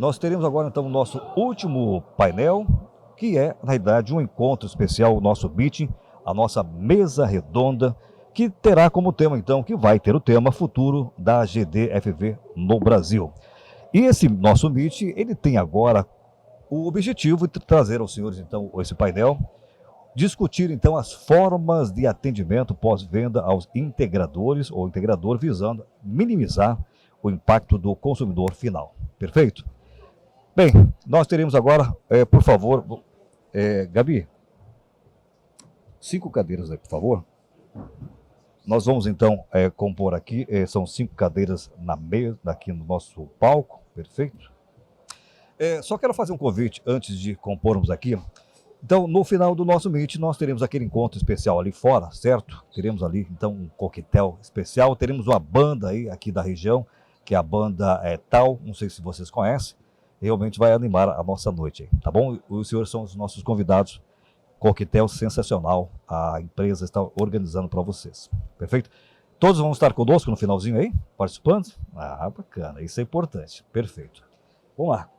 nós teremos agora então o nosso último painel, que é, na realidade, um encontro especial, o nosso meeting, a nossa mesa redonda, que terá como tema, então, que vai ter o tema futuro da GDFV no Brasil. E esse nosso meeting, ele tem agora o objetivo de trazer aos senhores, então, esse painel, discutir, então, as formas de atendimento pós-venda aos integradores ou integrador, visando minimizar o impacto do consumidor final. Perfeito? Bem, nós teremos agora, por favor, Gabi, 5 cadeiras aí, por favor. Nós vamos, então, compor aqui, são 5 cadeiras na mesa, aqui no nosso palco, perfeito? Só quero fazer um convite antes de compormos aqui. Então, no final do nosso meet, nós teremos aquele encontro especial ali fora, certo? Teremos ali, então, um coquetel especial. Teremos uma banda aí, aqui da região, que é a banda Tal, não sei se vocês conhecem. Realmente vai animar a nossa noite, tá bom? Os senhores são os nossos convidados. Coquetel sensacional, a empresa está organizando para vocês. Perfeito? Todos vão estar conosco no finalzinho aí, participando? Ah, bacana, isso é importante. Perfeito. Vamos lá.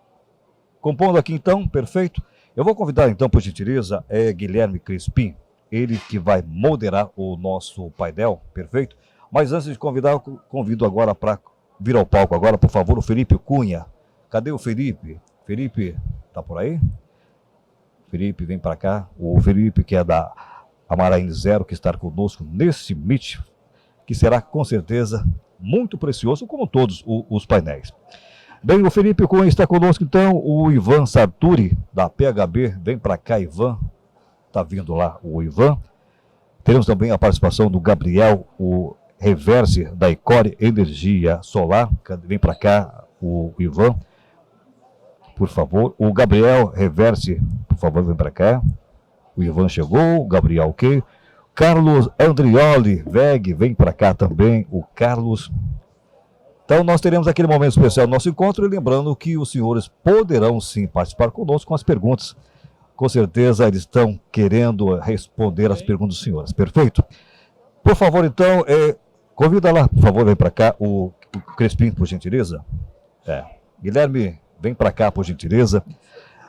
Compondo aqui então, perfeito. Eu vou convidar então, por gentileza, Guilherme Crispim, ele que vai moderar o nosso painel, perfeito? Mas antes de convidar, eu convido agora para vir ao palco agora, por favor, o Felipe Cunha. Cadê o Felipe? Felipe, tá por aí? Felipe, vem para cá. O Felipe, que é da Amaraíne Zero, que está conosco nesse meet, que será com certeza muito precioso, como todos os painéis. Bem, o Felipe Cunha está conosco, então, o Ivan Sarturi, da PHB, vem para cá, Ivan, está vindo lá o Ivan. Teremos também a participação do Gabriel, o Reverse da Ecore Energia Solar, vem para cá o Ivan, por favor. O Gabriel Reverse, por favor, vem para cá. O Ivan chegou, o Gabriel ok. Carlos Andrioli, VEG, vem para cá também, o Carlos. Então, nós teremos aquele momento especial do nosso encontro, e lembrando que os senhores poderão sim participar conosco com as perguntas. Com certeza, eles estão querendo responder as perguntas dos senhores. Perfeito? Por favor, então, convida lá, por favor, vem para cá, o Crespim, por gentileza. Guilherme, vem para cá, por gentileza.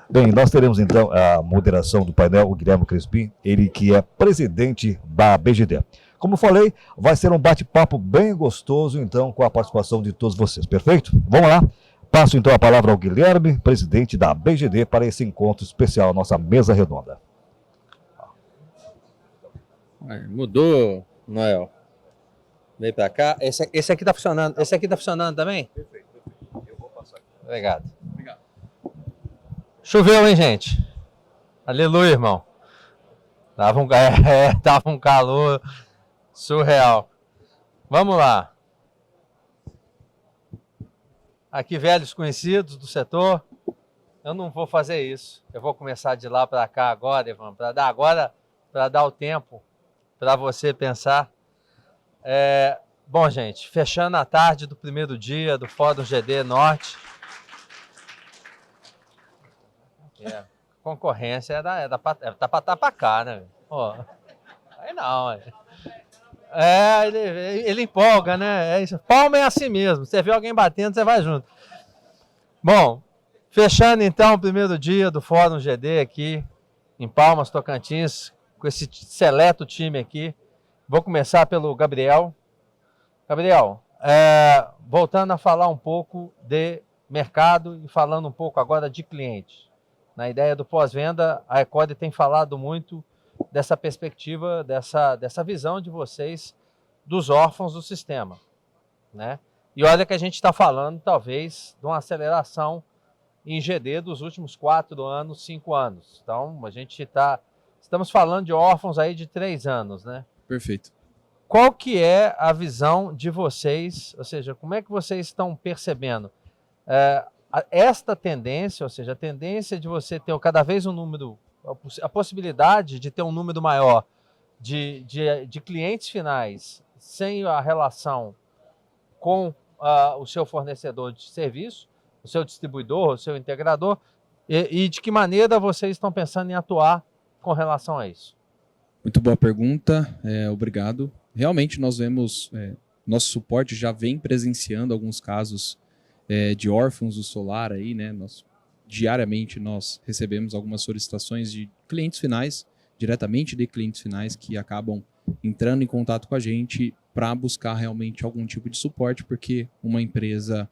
Bem, nós teremos então a moderação do painel, o Guilherme Crespim, ele que é presidente da BGD. Como falei, vai ser um bate-papo bem gostoso, então, com a participação de todos vocês, perfeito? Vamos lá, passo então a palavra ao Guilherme, presidente da BGD, para esse encontro especial, nossa mesa redonda. Mudou, Noel. Vem para cá. Esse aqui tá funcionando. Esse aqui tá funcionando também? Perfeito. Eu vou passar aqui. Obrigado. Choveu, hein, gente? Aleluia, irmão. Tava um calor surreal. Vamos lá. Aqui, velhos conhecidos do setor. Eu não vou fazer isso. Eu vou começar de lá para cá agora, Ivan, para dar o tempo para você pensar. Bom, gente, fechando a tarde do primeiro dia do Fórum GD Norte. Concorrência tá para cá, né? Aí não. Ele empolga, né? Palma é assim mesmo. Você vê alguém batendo, você vai junto. Bom, fechando então o primeiro dia do Fórum GD aqui em Palmas, Tocantins, com esse seleto time aqui. Vou começar pelo Gabriel. Gabriel, voltando a falar um pouco de mercado e falando um pouco agora de cliente. Na ideia do pós-venda, a Ecore tem falado muito dessa perspectiva, dessa visão de vocês dos órfãos do sistema, né? E olha que a gente está falando, talvez, de uma aceleração em GD dos últimos 4 anos, 5 anos. Então, estamos falando de órfãos aí de 3 anos, né? Perfeito. Qual que é a visão de vocês, ou seja, como é que vocês estão percebendo esta tendência, ou seja, a tendência de você ter cada vez um número, a possibilidade de ter um número maior de clientes finais sem a relação com o seu fornecedor de serviço, o seu distribuidor, o seu integrador, e de que maneira vocês estão pensando em atuar com relação a isso? Muito boa pergunta, obrigado. Realmente nós vemos, nosso suporte já vem presenciando alguns casos de órfãos do solar aí, né? Diariamente nós recebemos algumas solicitações de clientes finais, diretamente de clientes finais que acabam entrando em contato com a gente para buscar realmente algum tipo de suporte, porque uma empresa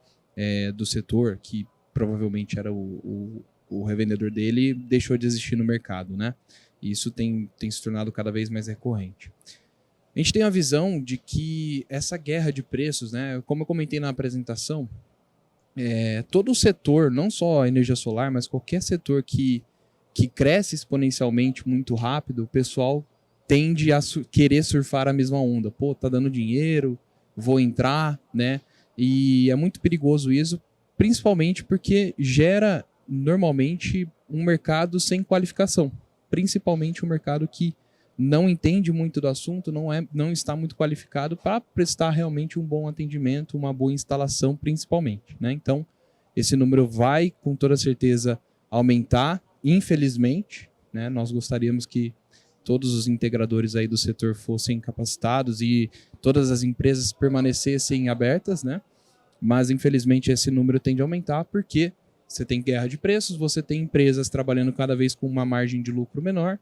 do setor, que provavelmente era o revendedor dele, deixou de existir no mercado, né? E isso tem se tornado cada vez mais recorrente. A gente tem a visão de que essa guerra de preços, né, como eu comentei na apresentação, todo o setor, não só a energia solar, mas qualquer setor que cresce exponencialmente muito rápido, o pessoal tende a querer surfar a mesma onda. Pô, tá dando dinheiro, vou entrar, né? E é muito perigoso isso, principalmente porque gera normalmente um mercado sem qualificação, principalmente um mercado que não entende muito do assunto, não está muito qualificado para prestar realmente um bom atendimento, uma boa instalação principalmente, né? Então, esse número vai com toda certeza aumentar, infelizmente, né? Nós gostaríamos que todos os integradores aí do setor fossem capacitados e todas as empresas permanecessem abertas, né? Mas infelizmente esse número tende a aumentar porque você tem guerra de preços, você tem empresas trabalhando cada vez com uma margem de lucro menor,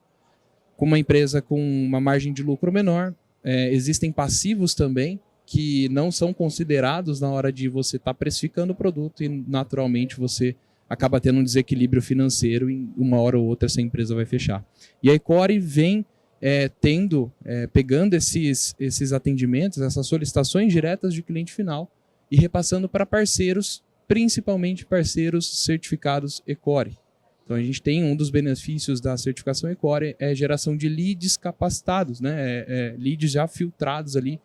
com uma empresa com uma margem de lucro menor, existem passivos também que não são considerados na hora de você estar precificando o produto e naturalmente você acaba tendo um desequilíbrio financeiro e uma hora ou outra essa empresa vai fechar. E a Ecore vem pegando esses atendimentos, essas solicitações diretas de cliente final e repassando para parceiros, principalmente parceiros certificados Ecore. Então a gente tem um dos benefícios da certificação Ecore é geração de leads capacitados, né? Leads já filtrados ali.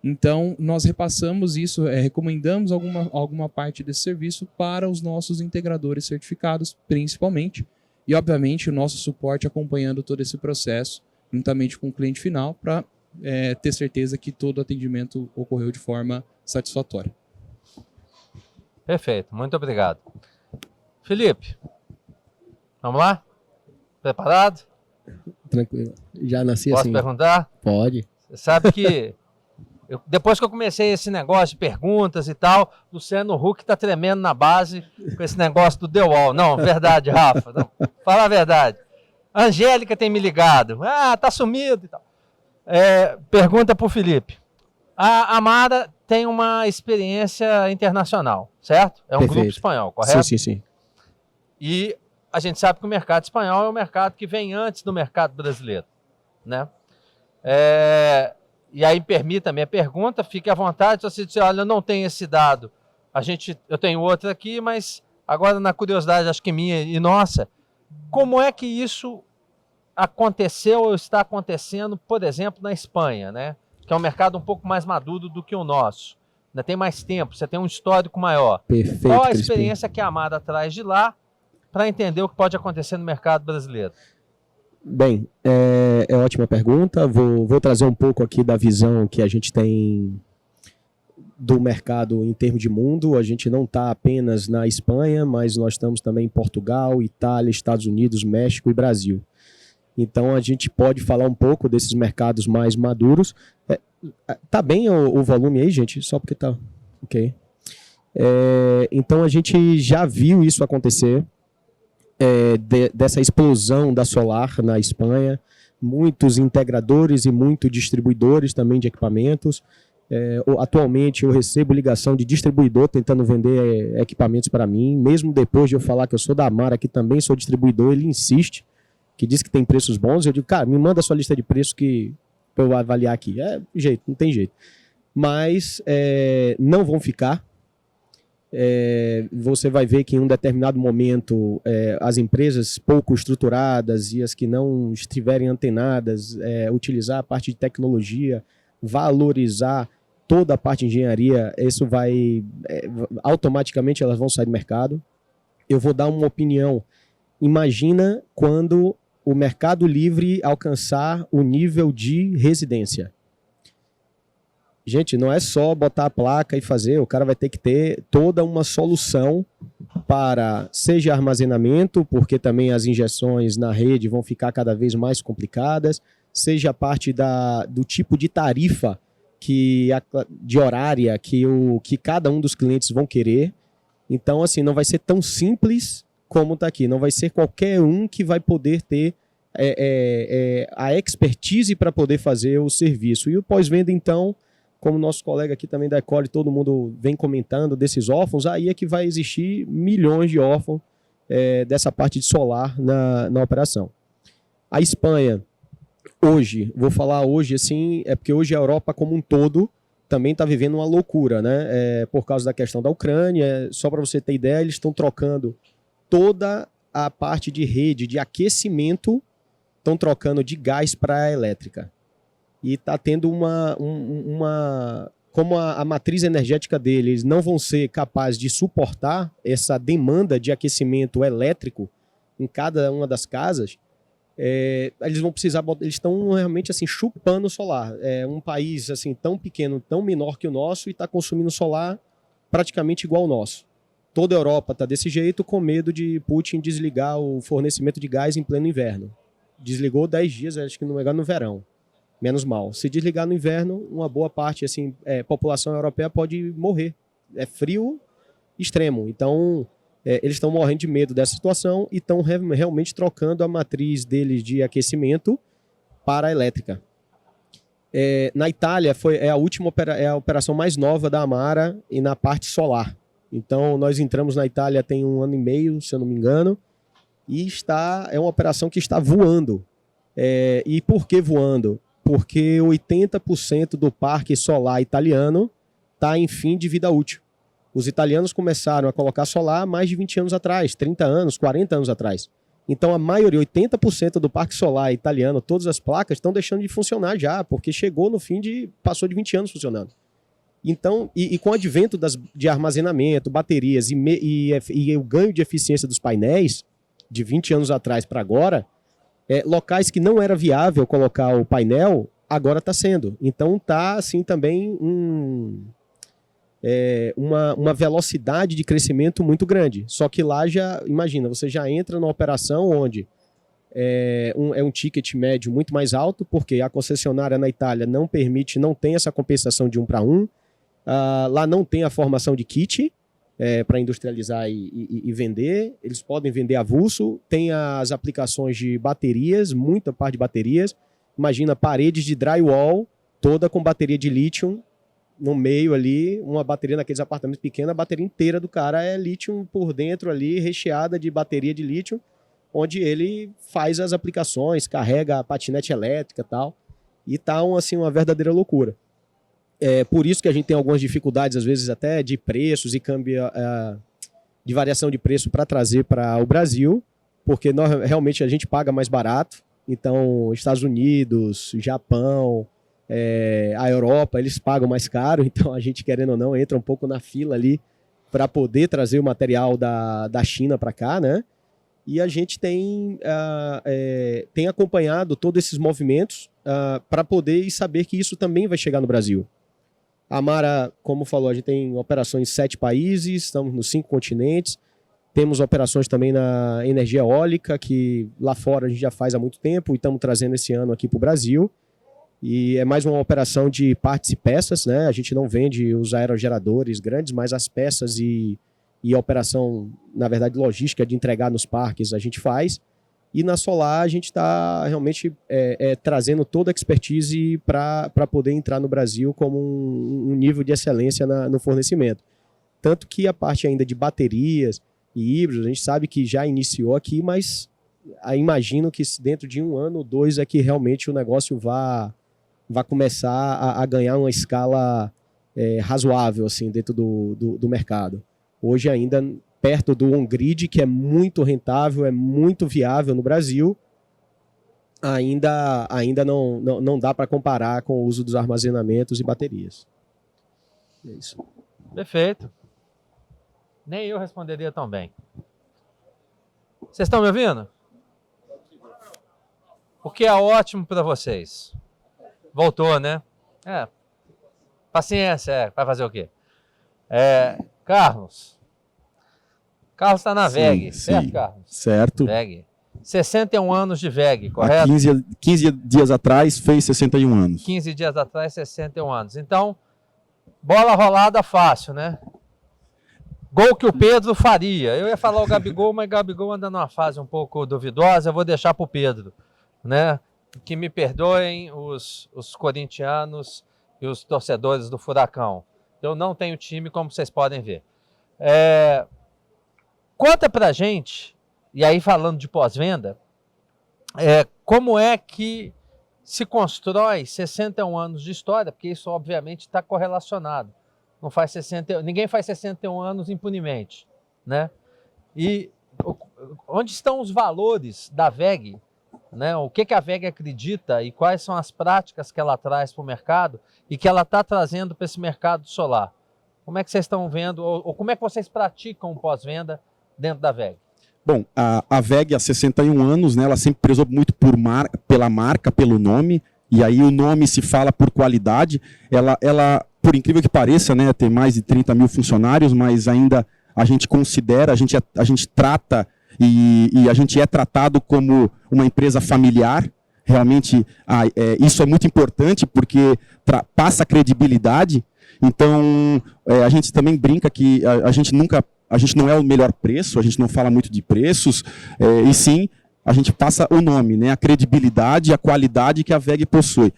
Então nós repassamos isso, recomendamos alguma parte desse serviço para os nossos integradores certificados, principalmente, e obviamente o nosso suporte acompanhando todo esse processo, juntamente com o cliente final, para ter certeza que todo o atendimento ocorreu de forma satisfatória. Perfeito, muito obrigado. Felipe, vamos lá? Preparado? Tranquilo. Já nasci Posso assim. perguntar? Pode. Você sabe que depois que eu comecei esse negócio de perguntas e tal, Luciano Huck tá tremendo na base com esse negócio do The Wall. Não, verdade, Rafa. Não, fala a verdade. A Angélica tem me ligado. Ah, tá sumido e tal. Pergunta pro Felipe. A Amara tem uma experiência internacional, certo? É um Perfeito. grupo espanhol, correto? Sim. E a gente sabe que o mercado espanhol é o mercado que vem antes do mercado brasileiro, né? E aí permita a minha pergunta, fique à vontade. Se você disser, olha, eu não tenho esse dado, eu tenho outro aqui, mas agora na curiosidade, acho que minha e nossa, como é que isso aconteceu ou está acontecendo, por exemplo, na Espanha, né? Que é um mercado um pouco mais maduro do que o nosso. Ainda tem mais tempo, você tem um histórico maior. Perfeito. Qual a Crispim. experiência que a Amada traz de lá para entender o que pode acontecer no mercado brasileiro? Bem, é ótima pergunta. Vou trazer um pouco aqui da visão que a gente tem do mercado em termos de mundo. A gente não está apenas na Espanha, mas nós estamos também em Portugal, Itália, Estados Unidos, México e Brasil. Então a gente pode falar um pouco desses mercados mais maduros. Tá bem o volume aí, gente? Só porque tá... Ok. Então a gente já viu isso acontecer. Dessa explosão da solar na Espanha, muitos integradores e muitos distribuidores também de equipamentos. Atualmente eu recebo ligação de distribuidor tentando vender equipamentos para mim, mesmo depois de eu falar que eu sou da Amara, que também sou distribuidor, ele insiste, que diz que tem preços bons. Eu digo, cara, me manda a sua lista de preços que eu avaliar aqui. Não tem jeito. Mas não vão ficar. Você vai ver que em um determinado momento as empresas pouco estruturadas e as que não estiverem antenadas, utilizar a parte de tecnologia, valorizar toda a parte de engenharia, isso vai automaticamente elas vão sair do mercado. Eu vou dar uma opinião. Imagina quando o Mercado Livre alcançar o nível de residência. Gente, não é só botar a placa e fazer, o cara vai ter que ter toda uma solução para, seja armazenamento, porque também as injeções na rede vão ficar cada vez mais complicadas, seja a parte do tipo de tarifa de horária que cada um dos clientes vão querer. Então, assim, não vai ser tão simples como está aqui. Não vai ser qualquer um que vai poder ter a expertise para poder fazer o serviço. E o pós-venda, então, como nosso colega aqui também da Ecole, todo mundo vem comentando desses órfãos, aí é que vai existir milhões de órfãos dessa parte de solar na operação. A Espanha, hoje, vou falar hoje, assim, é porque hoje a Europa como um todo também está vivendo uma loucura, né? Por causa da questão da Ucrânia. Só para você ter ideia, eles estão trocando toda a parte de rede de aquecimento, estão trocando de gás para a elétrica. E está tendo como a matriz energética deles não vão ser capazes de suportar essa demanda de aquecimento elétrico em cada uma das casas, eles vão precisar, eles estão realmente assim chupando o solar. É um país assim tão pequeno, tão menor que o nosso, e está consumindo solar praticamente igual ao nosso. Toda a Europa está desse jeito, com medo de Putin desligar o fornecimento de gás em pleno inverno. Desligou 10 dias, acho que no verão. Menos mal. Se desligar no inverno, uma boa parte, assim, população europeia pode morrer. É frio extremo. Então, eles estão morrendo de medo dessa situação e estão realmente trocando a matriz deles de aquecimento para a elétrica. Na Itália, a operação mais nova da Amara e na parte solar. Então, nós entramos na Itália tem 1 ano e meio, se eu não me engano, e é uma operação que está voando. E por que voando? Porque 80% do parque solar italiano está em fim de vida útil. Os italianos começaram a colocar solar há mais de 20 anos atrás, 30 anos, 40 anos atrás. Então a maioria, 80% do parque solar italiano, todas as placas estão deixando de funcionar já, porque chegou no fim passou de 20 anos funcionando. Então, e com o advento de armazenamento, baterias e o ganho de eficiência dos painéis, de 20 anos atrás para agora, locais que não era viável colocar o painel, agora está sendo. Então está assim também uma velocidade de crescimento muito grande. Só que lá imagina, você já entra numa operação onde um ticket médio muito mais alto, porque a concessionária na Itália não tem essa compensação de 1 para 1. Lá não tem a formação de kit para industrializar e vender. Eles podem vender avulso. Tem as aplicações de baterias, muita parte de baterias. Imagina paredes de drywall, toda com bateria de lítio no meio ali, uma bateria naqueles apartamentos pequenos, a bateria inteira do cara é lítio por dentro ali, recheada de bateria de lítio, onde ele faz as aplicações, carrega a patinete elétrica e tal. E tá assim, uma verdadeira loucura. Por isso que a gente tem algumas dificuldades, às vezes até de preços e câmbio, de variação de preço para trazer para o Brasil, porque realmente a gente paga mais barato. Então, Estados Unidos, Japão, a Europa, eles pagam mais caro. Então, a gente, querendo ou não, entra um pouco na fila ali para poder trazer o material da China para cá, né? E a gente tem acompanhado todos esses movimentos para poder saber que isso também vai chegar no Brasil. A Amara, como falou, a gente tem operações em 7 países, estamos nos 5 continentes. Temos operações também na energia eólica, que lá fora a gente já faz há muito tempo e estamos trazendo esse ano aqui para o Brasil. E é mais uma operação de partes e peças, né? A gente não vende os aerogeradores grandes, mas as peças e operação, na verdade, logística de entregar nos parques a gente faz. E na solar a gente está realmente trazendo toda a expertise para poder entrar no Brasil como um nível de excelência no fornecimento. Tanto que a parte ainda de baterias e híbridos, a gente sabe que já iniciou aqui, mas imagino que dentro de 1 ano ou 2 é que realmente o negócio vai começar a ganhar uma escala razoável assim, dentro do mercado. Hoje ainda perto do on-grid, que é muito rentável, é muito viável no Brasil, ainda não dá para comparar com o uso dos armazenamentos e baterias. É isso. Perfeito. Nem eu responderia tão bem. Vocês estão me ouvindo? O que é ótimo para vocês? Voltou, né? Paciência, vai fazer o quê? Carlos está na VEG, certo, sim. Carlos? Certo. VEG. 61 anos de VEG, correto? Há 15 dias atrás fez 61 anos. 15 dias atrás, 61 anos. Então, bola rolada fácil, né? Gol que o Pedro faria. Eu ia falar o Gabigol, mas Gabigol anda numa fase um pouco duvidosa, eu vou deixar para o Pedro, né? Que me perdoem os corintianos e os torcedores do Furacão. Eu não tenho time, como vocês podem ver. Conta pra gente, e aí falando de pós-venda, como é que se constrói 61 anos de história, porque isso obviamente está correlacionado. Ninguém faz 61 anos impunemente, né? E onde estão os valores da WEG, né? O que a WEG acredita e quais são as práticas que ela traz para o mercado e que ela está trazendo para esse mercado solar? Como é que vocês estão vendo, ou como é que vocês praticam o pós-venda dentro da WEG? Bom, a WEG há 61 anos, né, ela sempre prezou muito pela marca, pelo nome, e aí o nome se fala por qualidade. Ela, por incrível que pareça, né, tem mais de 30 mil funcionários, mas ainda a gente considera, a gente trata e a gente é tratado como uma empresa familiar. Realmente isso é muito importante porque passa credibilidade. Então a gente também brinca que a gente não é o melhor preço, a gente não fala muito de preços, e sim a gente passa o nome, né, a credibilidade, a qualidade que a WEG possui.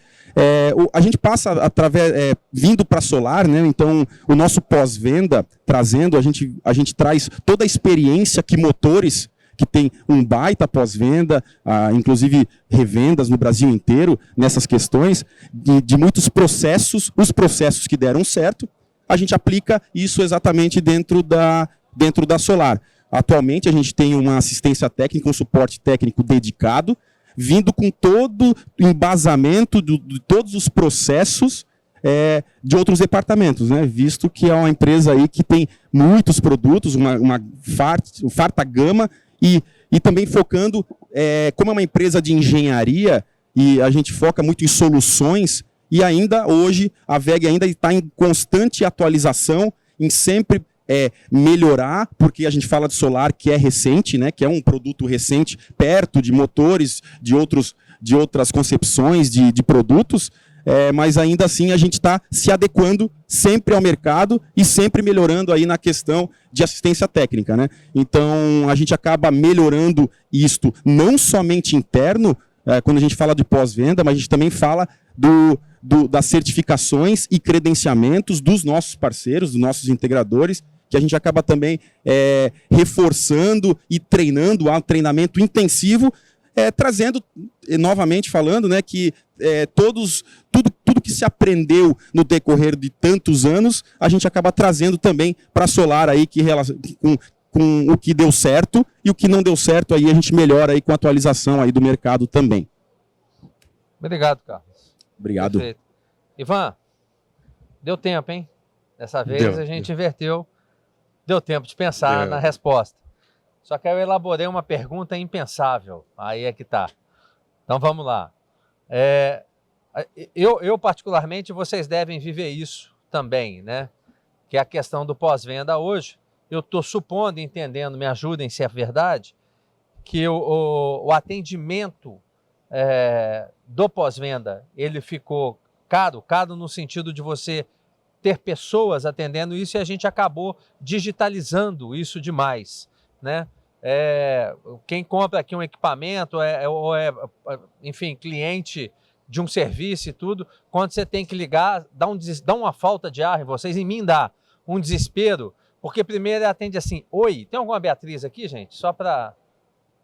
A gente passa através, vindo para solar, né, então o nosso pós-venda, trazendo, a gente traz toda a experiência que motores, que tem um baita pós-venda, inclusive revendas no Brasil inteiro, nessas questões, de muitos processos, os processos que deram certo, a gente aplica isso exatamente dentro da Solar. Atualmente a gente tem uma assistência técnica, um suporte técnico dedicado, vindo com todo o embasamento de todos os processos de outros departamentos, né? Visto que é uma empresa aí que tem muitos produtos, uma farta gama, e também focando, como é uma empresa de engenharia, e a gente foca muito em soluções, e ainda hoje a WEG ainda está em constante atualização, em sempre melhorar, porque a gente fala de solar que é recente, né, que é um produto recente, perto de motores, de outras concepções de produtos, mas ainda assim a gente está se adequando sempre ao mercado e sempre melhorando aí na questão de assistência técnica, né? Então a gente acaba melhorando isto não somente interno, quando a gente fala de pós-venda, mas a gente também fala das certificações e credenciamentos dos nossos parceiros, dos nossos integradores, que a gente acaba também reforçando e treinando, há um treinamento intensivo, trazendo, novamente falando, né, que tudo que se aprendeu no decorrer de tantos anos, a gente acaba trazendo também para a Solar aí, com o que deu certo e o que não deu certo, aí a gente melhora aí com a atualização aí do mercado também. Obrigado, Carlos. Obrigado. Perfeito. Ivan, deu tempo, hein? Dessa vez a gente inverteu. Deu tempo de pensar na resposta. Só que eu elaborei uma pergunta impensável. Aí é que tá. Então vamos lá. Eu particularmente, vocês devem viver isso também, né? Que é a questão do pós-venda hoje. Eu estou supondo, entendendo, me ajudem se é verdade, que o atendimento do pós-venda, ele ficou caro no sentido de você ter pessoas atendendo isso, e a gente acabou digitalizando isso demais, né? Quem compra aqui um equipamento enfim, cliente de um serviço e tudo, quando você tem que ligar, dá uma falta de ar em vocês, em mim dá um desespero, porque primeiro atende assim: oi, tem alguma Beatriz aqui, gente? Só para...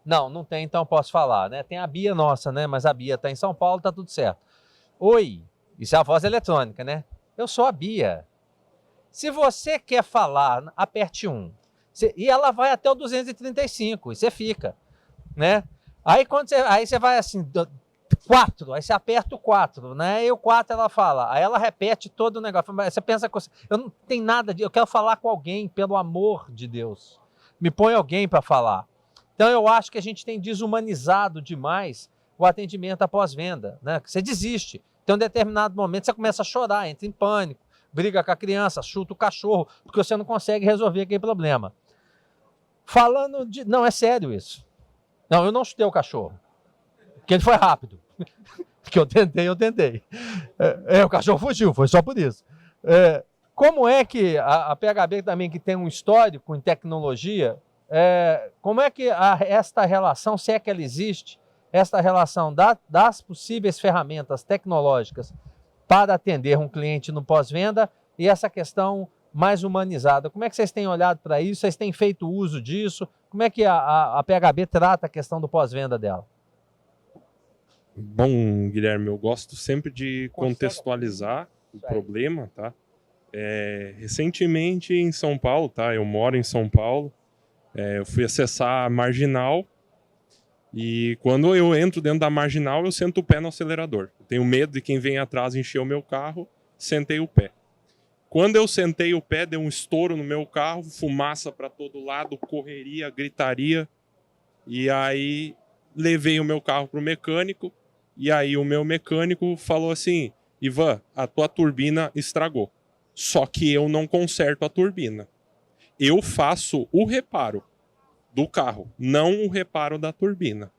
Não tem, então posso falar, né? Tem a Bia nossa, né? Mas a Bia está em São Paulo, está tudo certo. Oi, isso é a voz eletrônica, né? Eu sou a Bia. Se você quer falar, aperte 1. E ela vai até o 235, e você fica, né? Aí você vai assim, 4, aí você aperta o 4, né? E o 4 ela fala, aí ela repete todo o negócio. Você pensa que eu não tenho nada eu quero falar com alguém, pelo amor de Deus. Me põe alguém para falar. Então eu acho que a gente tem desumanizado demais o atendimento após venda, né? Você desiste. Tem um determinado momento você começa a chorar, entra em pânico, briga com a criança, chuta o cachorro, porque você não consegue resolver aquele problema. Falando de... Não, é sério isso. Não, eu não chutei o cachorro, porque ele foi rápido. Porque eu tentei. O cachorro fugiu, foi só por isso. como é que a PHB também, que tem um histórico em tecnologia, como é que esta relação, se é que ela existe, esta relação das possíveis ferramentas tecnológicas para atender um cliente no pós-venda e essa questão mais humanizada. Como é que vocês têm olhado para isso? Vocês têm feito uso disso? Como é que a PHB trata a questão do pós-venda dela? Bom, Guilherme, eu gosto sempre de contextualizar o problema, tá? Recentemente em São Paulo, tá? Eu moro em São Paulo, eu fui acessar a Marginal e quando eu entro dentro da Marginal, eu sento o pé no acelerador. Eu tenho medo de quem vem atrás encher o meu carro, sentei o pé. Quando eu sentei o pé, deu um estouro no meu carro, fumaça para todo lado, correria, gritaria, e aí levei o meu carro para o mecânico, e aí o meu mecânico falou assim: Ivan, a tua turbina estragou. Só que eu não conserto a turbina. Eu faço o reparo do carro, não o reparo da turbina.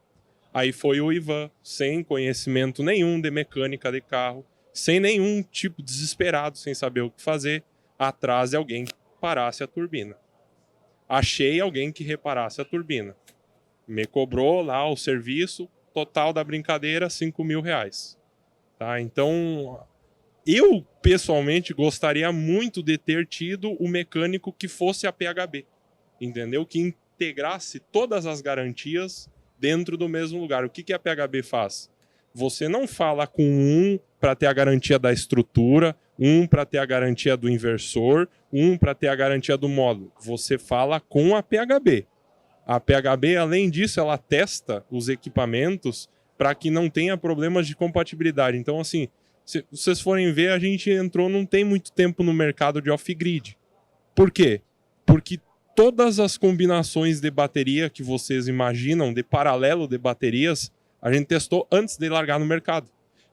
Aí foi o Ivan, sem conhecimento nenhum de mecânica de carro, sem nenhum tipo desesperado, sem saber o que fazer, atrás de alguém que parasse a turbina. Achei alguém que reparasse a turbina. Me cobrou lá o serviço, total da brincadeira, R$5.000. Tá? Então, eu pessoalmente gostaria muito de ter tido o mecânico que fosse a PHB, entendeu? Que integrasse todas as garantias dentro do mesmo lugar. O que a PHB faz? Você não fala com um para ter a garantia da estrutura, um para ter a garantia do inversor, um para ter a garantia do módulo. Você fala com a PHB. A PHB, além disso, ela testa os equipamentos para que não tenha problemas de compatibilidade. Então, assim, se vocês forem ver, a gente entrou não tem muito tempo no mercado de off-grid. Por quê? Porque todas as combinações de bateria que vocês imaginam, de paralelo de baterias, a gente testou antes de largar no mercado.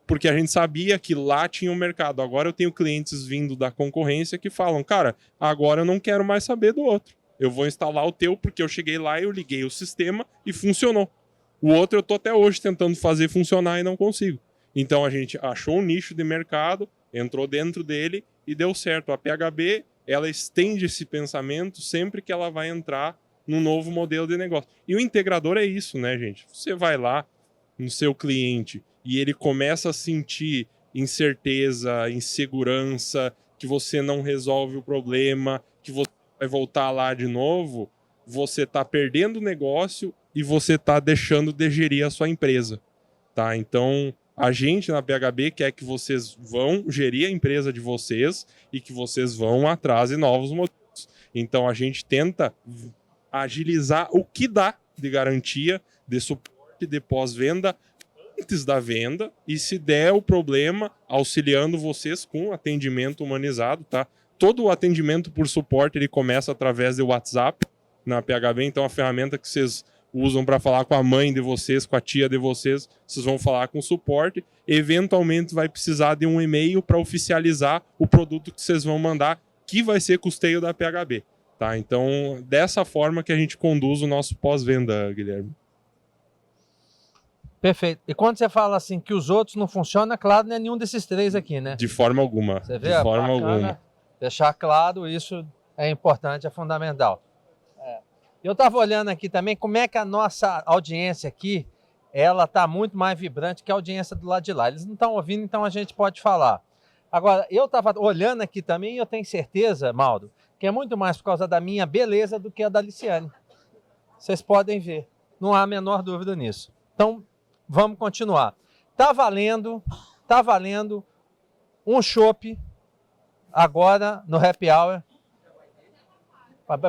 Porque a gente sabia que lá tinha um mercado. Agora eu tenho clientes vindo da concorrência que falam: cara, agora eu não quero mais saber do outro. Eu vou instalar o teu porque eu cheguei lá, eu liguei o sistema e funcionou. O outro eu tô até hoje tentando fazer funcionar e não consigo. Então a gente achou um nicho de mercado, entrou dentro dele e deu certo. A PHB, ela estende esse pensamento sempre que ela vai entrar num novo modelo de negócio. E o integrador é isso, né, gente? Você vai lá no seu cliente e ele começa a sentir incerteza, insegurança, que você não resolve o problema, que você vai voltar lá de novo, você está perdendo o negócio e você está deixando de gerir a sua empresa. Tá? Então, a gente na PHB quer que vocês vão gerir a empresa de vocês e que vocês vão atrás de novos modelos. Então, a gente tenta agilizar o que dá de garantia, de suporte, de pós-venda, antes da venda, e se der o problema, auxiliando vocês com atendimento humanizado, tá? Todo o atendimento por suporte ele começa através do WhatsApp na PHB, então a ferramenta que vocês usam para falar com a mãe de vocês, com a tia de vocês, vocês vão falar com o suporte, eventualmente vai precisar de um e-mail para oficializar o produto que vocês vão mandar, que vai ser custeio da PHB, tá? Então, dessa forma que a gente conduz o nosso pós-venda, Guilherme. Perfeito. E quando você fala assim que os outros não funcionam, é claro, não é nenhum desses três aqui, né? De forma alguma. Você vê? De forma Bacana. alguma. Deixar claro, isso é importante, é fundamental. Eu estava olhando aqui também como é que a nossa audiência aqui, ela está muito mais vibrante que a audiência do lado de lá. Eles não estão ouvindo, então a gente pode falar. Agora, eu estava olhando aqui também e eu tenho certeza, Mauro, que é muito mais por causa da minha beleza do que a da Liciane. Vocês podem ver, não há a menor dúvida nisso. Então, vamos continuar. Tá valendo um chopp agora no Happy Hour.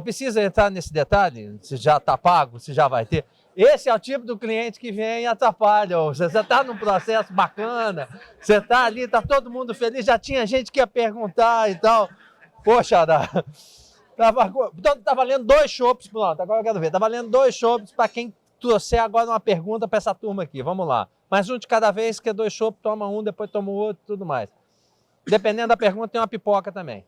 Precisa entrar nesse detalhe? Se já está pago, se já vai ter. Esse é o tipo do cliente que vem e atrapalha. Você está num processo bacana, você está ali, está todo mundo feliz, já tinha gente que ia perguntar e tal. Poxa, tá valendo 2 chopps, pronto, agora eu quero ver. Tá valendo 2 chopps para quem trouxer agora uma pergunta para essa turma aqui. Vamos lá. Mais um de cada vez, que é 2 chopps, toma um, depois toma o outro e tudo mais. Dependendo da pergunta, tem uma pipoca também.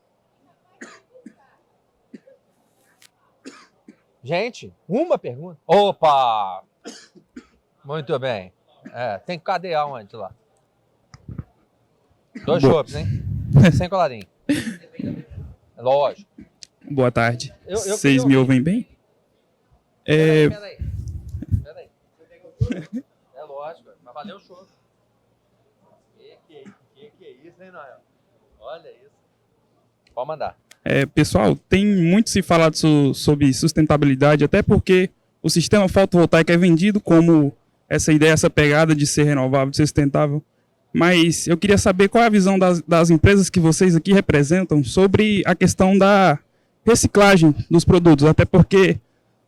Gente, uma pergunta. Opa! Muito bem. Tem que cadear onde lá? 2 chopps, hein? Sem colarinho. Lógico. Boa tarde. Eu Vocês queria me ouvir. ouvem bem? Peraí. É lógico, mas valeu o show. Que é isso, hein, Noel? Olha isso. Pode mandar. Pessoal, tem muito se falado sobre sustentabilidade, até porque o sistema fotovoltaico é vendido como essa ideia, essa pegada de ser renovável, de ser sustentável. Mas eu queria saber qual é a visão das empresas que vocês aqui representam sobre a questão da reciclagem dos produtos, até porque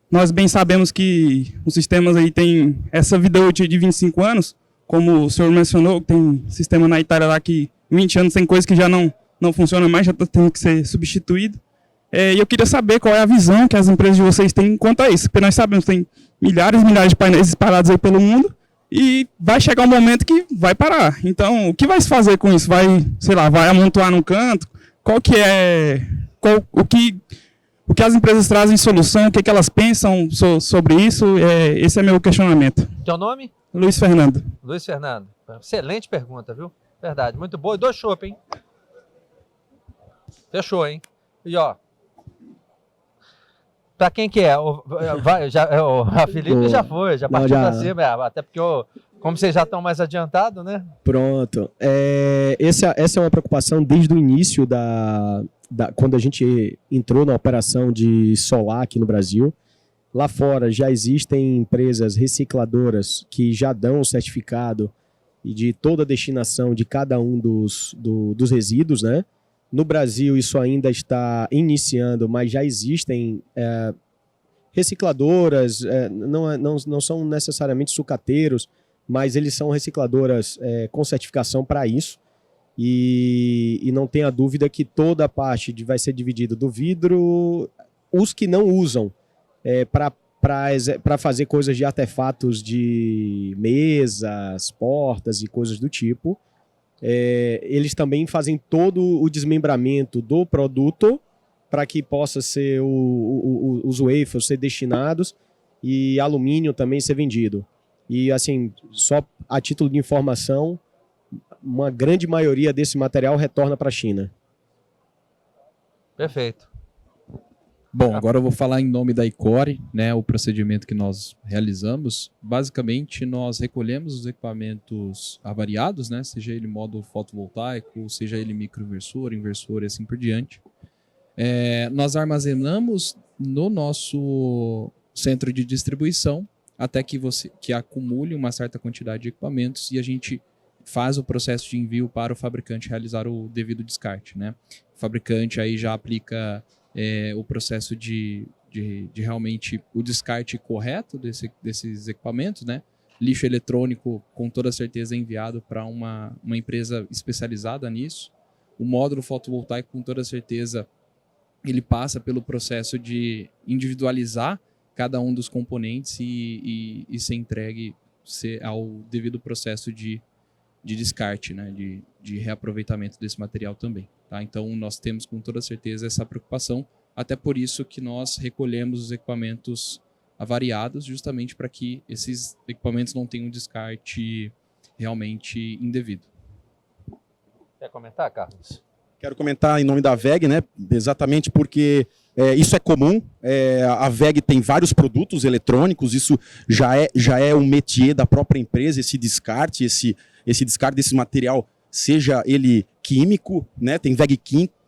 nós bem sabemos que os sistemas aí têm essa vida útil de 25 anos, como o senhor mencionou, tem sistema na Itália lá que 20 anos tem coisa que já não funciona mais, já está tendo que ser substituído. E eu queria saber qual é a visão que as empresas de vocês têm quanto a isso, porque nós sabemos que tem milhares e milhares de painéis espalhados aí pelo mundo e vai chegar um momento que vai parar. Então, o que vai se fazer com isso? Vai, sei lá, vai amontoar num canto? O que as empresas trazem de solução, o que elas pensam sobre isso? Esse é meu questionamento. Teu nome? Luiz Fernando. Luiz Fernando. Excelente pergunta, viu? Verdade, muito boa. E 2 chopp, hein? Fechou, hein? E ó, pra quem que é? A Felipe já foi, já partiu pra cima, até porque como vocês já estão mais adiantados, né? Pronto. Essa é uma preocupação desde o início quando a gente entrou na operação de solar aqui no Brasil. Lá fora já existem empresas recicladoras que já dão o certificado de toda a destinação de cada um dos resíduos, né? No Brasil isso ainda está iniciando, mas já existem recicladoras, não são necessariamente sucateiros, mas eles são recicladoras com certificação para isso. E não tenha dúvida que toda a parte vai ser dividida do vidro, os que não usam para fazer coisas de artefatos de mesas, portas e coisas do tipo. Eles também fazem todo o desmembramento do produto para que possa ser os wafers ser destinados e alumínio também ser vendido. E assim, só a título de informação, uma grande maioria desse material retorna para a China. Perfeito. Bom, agora eu vou falar em nome da Icore, né, o procedimento que nós realizamos. Basicamente, nós recolhemos os equipamentos avariados, né, seja ele módulo fotovoltaico, seja ele microinversor, inversor e assim por diante. Nós armazenamos no nosso centro de distribuição até que acumule uma certa quantidade de equipamentos e a gente faz o processo de envio para o fabricante realizar o devido descarte, né? O fabricante aí já aplica o processo de realmente o descarte correto desses equipamentos, né? Lixo eletrônico com toda certeza é enviado para uma empresa especializada nisso. O módulo fotovoltaico com toda certeza ele passa pelo processo de individualizar cada um dos componentes e ser entregue ao devido processo de descarte, né? de reaproveitamento desse material também. Tá? Então, nós temos com toda certeza essa preocupação, até por isso que nós recolhemos os equipamentos avariados, justamente para que esses equipamentos não tenham descarte realmente indevido. Quer comentar, Carlos? Quero comentar em nome da VEG, né? Exatamente porque isso é comum. A VEG tem vários produtos eletrônicos, isso já é um métier da própria empresa, esse descarte desse material, seja ele químico, né? Tem VEG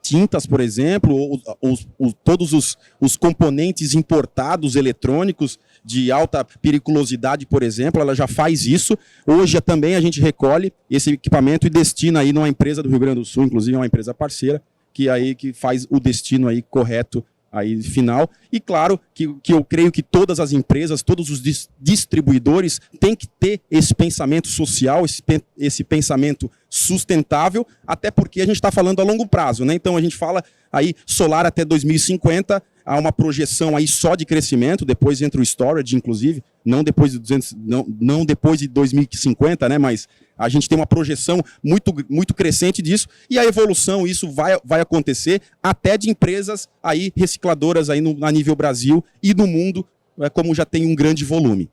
tintas, por exemplo, ou todos os componentes importados eletrônicos de alta periculosidade, por exemplo, ela já faz isso. Hoje também a gente recolhe esse equipamento e destina aí numa empresa do Rio Grande do Sul, inclusive é uma empresa parceira, que faz o destino aí correto aí final. E claro que eu creio que todas as empresas, todos os distribuidores têm que ter esse pensamento social, esse pensamento sustentável, até porque a gente está falando a longo prazo, né? Então a gente fala aí solar até 2050, há uma projeção aí só de crescimento, depois entra o storage, inclusive, não depois de 2050, né? Mas a gente tem uma projeção muito crescente disso, e a evolução, isso vai acontecer até de empresas aí recicladoras aí a nível Brasil e no mundo, como já tem um grande volume.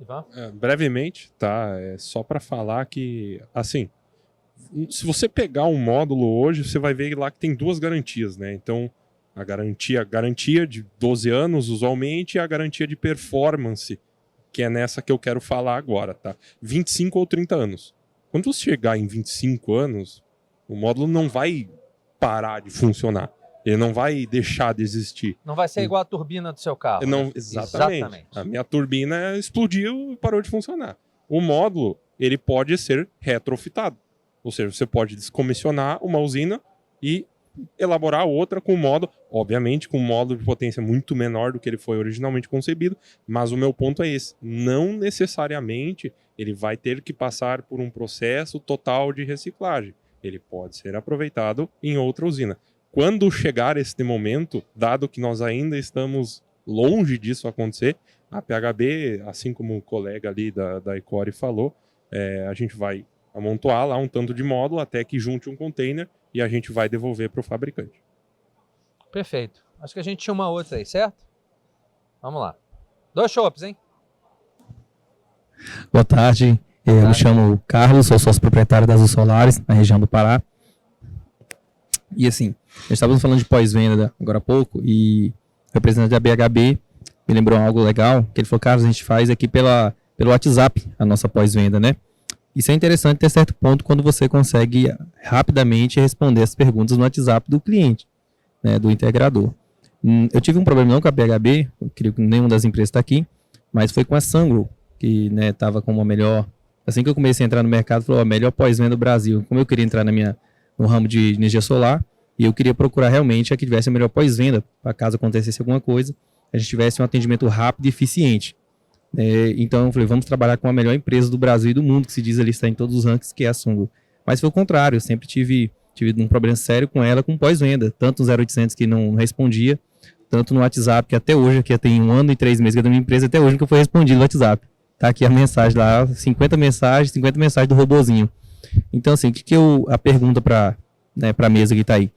Ivan? Brevemente, tá? Só para falar que, assim, se você pegar um módulo hoje, você vai ver lá que tem 2 garantias, né? Então, a garantia de 12 anos, usualmente, e a garantia de performance, que é nessa que eu quero falar agora, tá? 25 ou 30 anos. Quando você chegar em 25 anos, o módulo não vai parar de funcionar. Ele não vai deixar de existir. Não vai ser igual a turbina do seu carro. Não, né? exatamente. A minha turbina explodiu e parou de funcionar. O módulo, ele pode ser retrofitado. Ou seja, você pode descomissionar uma usina e elaborar outra com módulo, obviamente com um módulo de potência muito menor do que ele foi originalmente concebido, mas o meu ponto é esse. Não necessariamente ele vai ter que passar por um processo total de reciclagem. Ele pode ser aproveitado em outra usina. Quando chegar este momento, dado que nós ainda estamos longe disso acontecer, a PHB, assim como o colega ali da Ecore falou, a gente vai amontoar lá um tanto de módulo até que junte um container e a gente vai devolver para o fabricante. Perfeito. Acho que a gente tinha uma outra aí, certo? Vamos lá. 2 chopps, hein? Boa tarde, eu me chamo Carlos, sou sócio proprietário da Azul Solares, na região do Pará. E assim, a gente estava falando de pós-venda agora há pouco e o representante da BHB me lembrou algo legal, que ele falou, Carlos, a gente faz aqui pelo WhatsApp a nossa pós-venda, né? Isso é interessante até certo ponto quando você consegue rapidamente responder as perguntas no WhatsApp do cliente, né, do integrador. Eu tive um problema não com a BHB, eu creio que nenhuma das empresas está aqui, mas foi com a Sungrow, que estava com uma melhor... Assim que eu comecei a entrar no mercado, falou, a melhor pós-venda do Brasil. Como eu queria entrar no ramo de energia solar, e eu queria procurar realmente a que tivesse a melhor pós-venda, para caso acontecesse alguma coisa, a gente tivesse um atendimento rápido e eficiente. Então eu falei, vamos trabalhar com a melhor empresa do Brasil e do mundo, que se diz ali está em todos os rankings, que é a Sungrow. Mas foi o contrário, eu sempre tive um problema sério com ela, com pós-venda, tanto no 0800 que não respondia, tanto no WhatsApp, que até hoje, que tem 1 ano e 3 meses que eu tenho minha empresa, até hoje nunca foi respondido no WhatsApp. Tá aqui a mensagem lá, 50 mensagens do robozinho. Então assim, a pergunta para a mesa que está aí,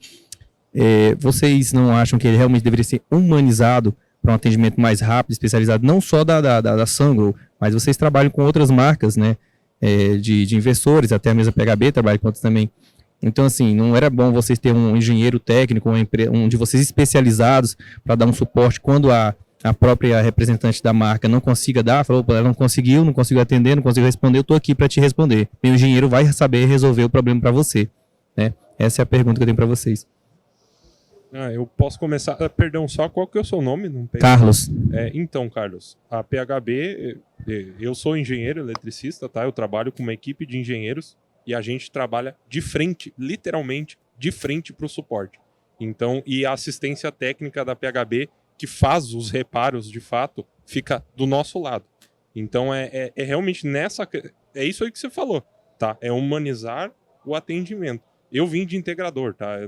vocês não acham que ele realmente deveria ser humanizado para um atendimento mais rápido, especializado, não só da Sungrow, mas vocês trabalham com outras marcas, né, de inversores, até a mesa PHB trabalha com outras também. Então, assim, não era bom vocês terem um engenheiro técnico, um de vocês especializados para dar um suporte quando a própria representante da marca não consiga dar, falou, ela não conseguiu atender, não conseguiu responder, eu estou aqui para te responder. Meu engenheiro vai saber resolver o problema para você, né? Essa é a pergunta que eu tenho para vocês. Eu posso começar... perdão, só qual que é o seu nome? Não peguei. Carlos. Então, Carlos, a PHB, eu sou engenheiro eletricista, tá? Eu trabalho com uma equipe de engenheiros e a gente trabalha de frente, literalmente, de frente para o suporte. Então, e a assistência técnica da PHB, que faz os reparos de fato, fica do nosso lado. Então, é realmente nessa... É isso aí que você falou, tá? É humanizar o atendimento. Eu vim de integrador, tá?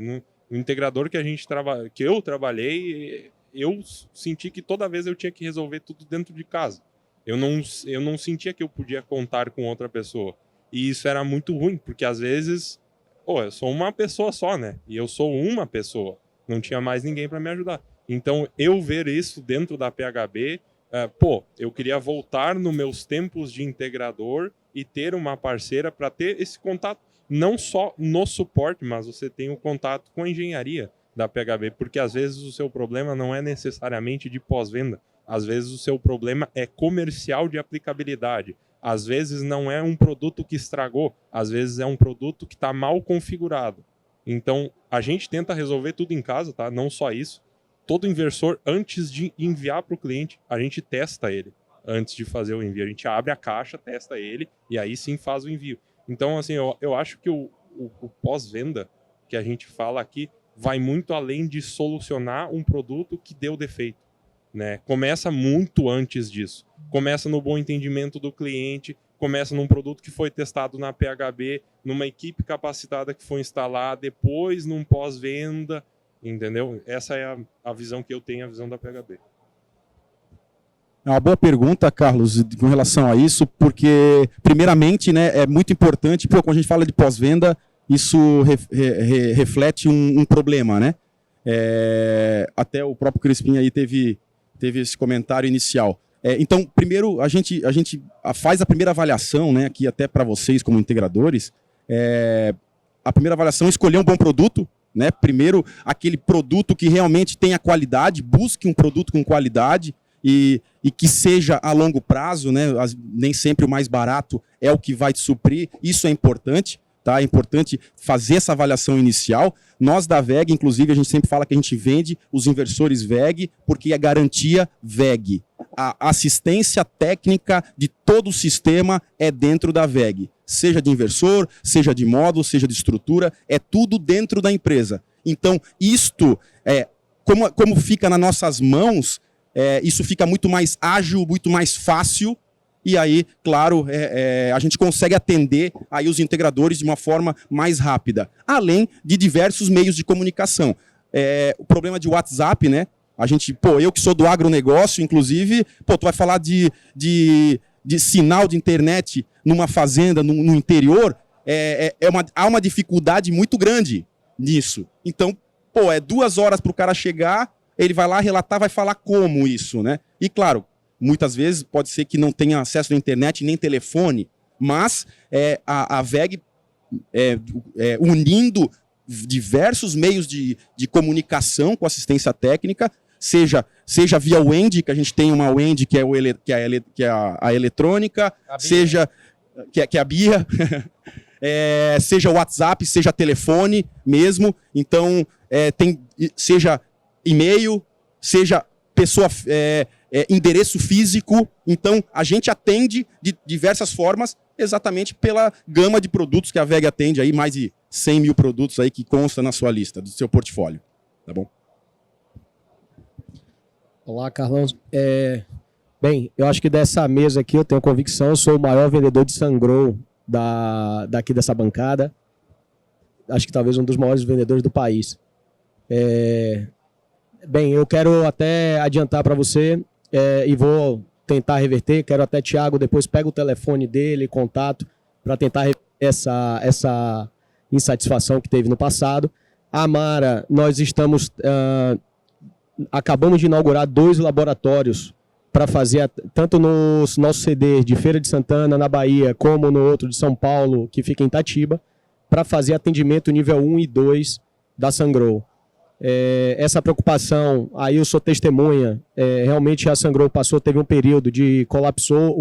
O integrador que eu trabalhei, eu senti que toda vez eu tinha que resolver tudo dentro de casa. Eu não sentia que eu podia contar com outra pessoa. E isso era muito ruim, porque às vezes, eu sou uma pessoa só, né? E eu sou uma pessoa. Não tinha mais ninguém para me ajudar. Então, eu ver isso dentro da PHB, eu queria voltar nos meus tempos de integrador e ter uma parceira para ter esse contato. Não só no suporte, mas você tem o contato com a engenharia da PHB, porque às vezes o seu problema não é necessariamente de pós-venda, às vezes o seu problema é comercial de aplicabilidade, às vezes não é um produto que estragou, às vezes é um produto que está mal configurado. Então, a gente tenta resolver tudo em casa, tá? Não só isso. Todo inversor, antes de enviar para o cliente, a gente testa ele antes de fazer o envio. A gente abre a caixa, testa ele e aí sim faz o envio. Então, assim, eu acho que o pós-venda que a gente fala aqui vai muito além de solucionar um produto que deu defeito, né? Começa muito antes disso. Começa no bom entendimento do cliente, começa num produto que foi testado na PHB, numa equipe capacitada que foi instalada, depois num pós-venda, entendeu? Essa é a visão que eu tenho, a visão da PHB. É uma boa pergunta, Carlos, com relação a isso, porque, primeiramente, né, é muito importante, quando a gente fala de pós-venda, isso reflete um problema, né? Até o próprio Crispim aí teve esse comentário inicial. Então, primeiro, a gente faz a primeira avaliação, né, aqui até para vocês como integradores, a primeira avaliação é escolher um bom produto, né? Primeiro, aquele produto que realmente tenha qualidade, busque um produto com qualidade e que seja a longo prazo, né? Nem sempre o mais barato é o que vai te suprir, isso é importante. Tá? É importante fazer essa avaliação inicial. Nós da VEG, inclusive, a gente sempre fala que a gente vende os inversores VEG porque é garantia VEG. A assistência técnica de todo o sistema é dentro da VEG. Seja de inversor, seja de módulo, seja de estrutura, é tudo dentro da empresa. Então, isto, como fica nas nossas mãos, isso fica muito mais ágil, muito mais fácil. E aí, claro, a gente consegue atender aí os integradores de uma forma mais rápida, além de diversos meios de comunicação. O problema de WhatsApp, né? A gente, eu que sou do agronegócio, inclusive, tu vai falar de sinal de internet numa fazenda, no interior, há uma dificuldade muito grande nisso. Então, 2 horas para o cara chegar, ele vai lá relatar, vai falar como isso, né? E claro, muitas vezes pode ser que não tenha acesso à internet nem telefone, mas a VEG unindo diversos meios de comunicação com assistência técnica, seja via Wendy, que a gente tem uma Wendy que é a eletrônica, seja que é a BIA, seja WhatsApp, seja telefone mesmo, então seja e-mail, seja pessoa... endereço físico, então a gente atende de diversas formas, exatamente pela gama de produtos que a VEG atende, aí mais de 100 mil produtos aí que consta na sua lista, do seu portfólio, tá bom? Olá, Carlão. Bem, eu acho que dessa mesa aqui eu tenho convicção, eu sou o maior vendedor de Sungrow daqui dessa bancada, acho que talvez um dos maiores vendedores do país. Bem, eu quero até adiantar para você, e vou tentar reverter, quero até Thiago, depois pega o telefone dele, contato, para tentar reverter essa insatisfação que teve no passado. A Amara, nós acabamos de inaugurar 2 laboratórios para fazer, tanto no nosso CD de Feira de Santana, na Bahia, como no outro de São Paulo, que fica em Itatiba, para fazer atendimento nível 1 e 2 da Sungrow. Essa preocupação, aí eu sou testemunha, realmente a Sungrow teve um período de colapsou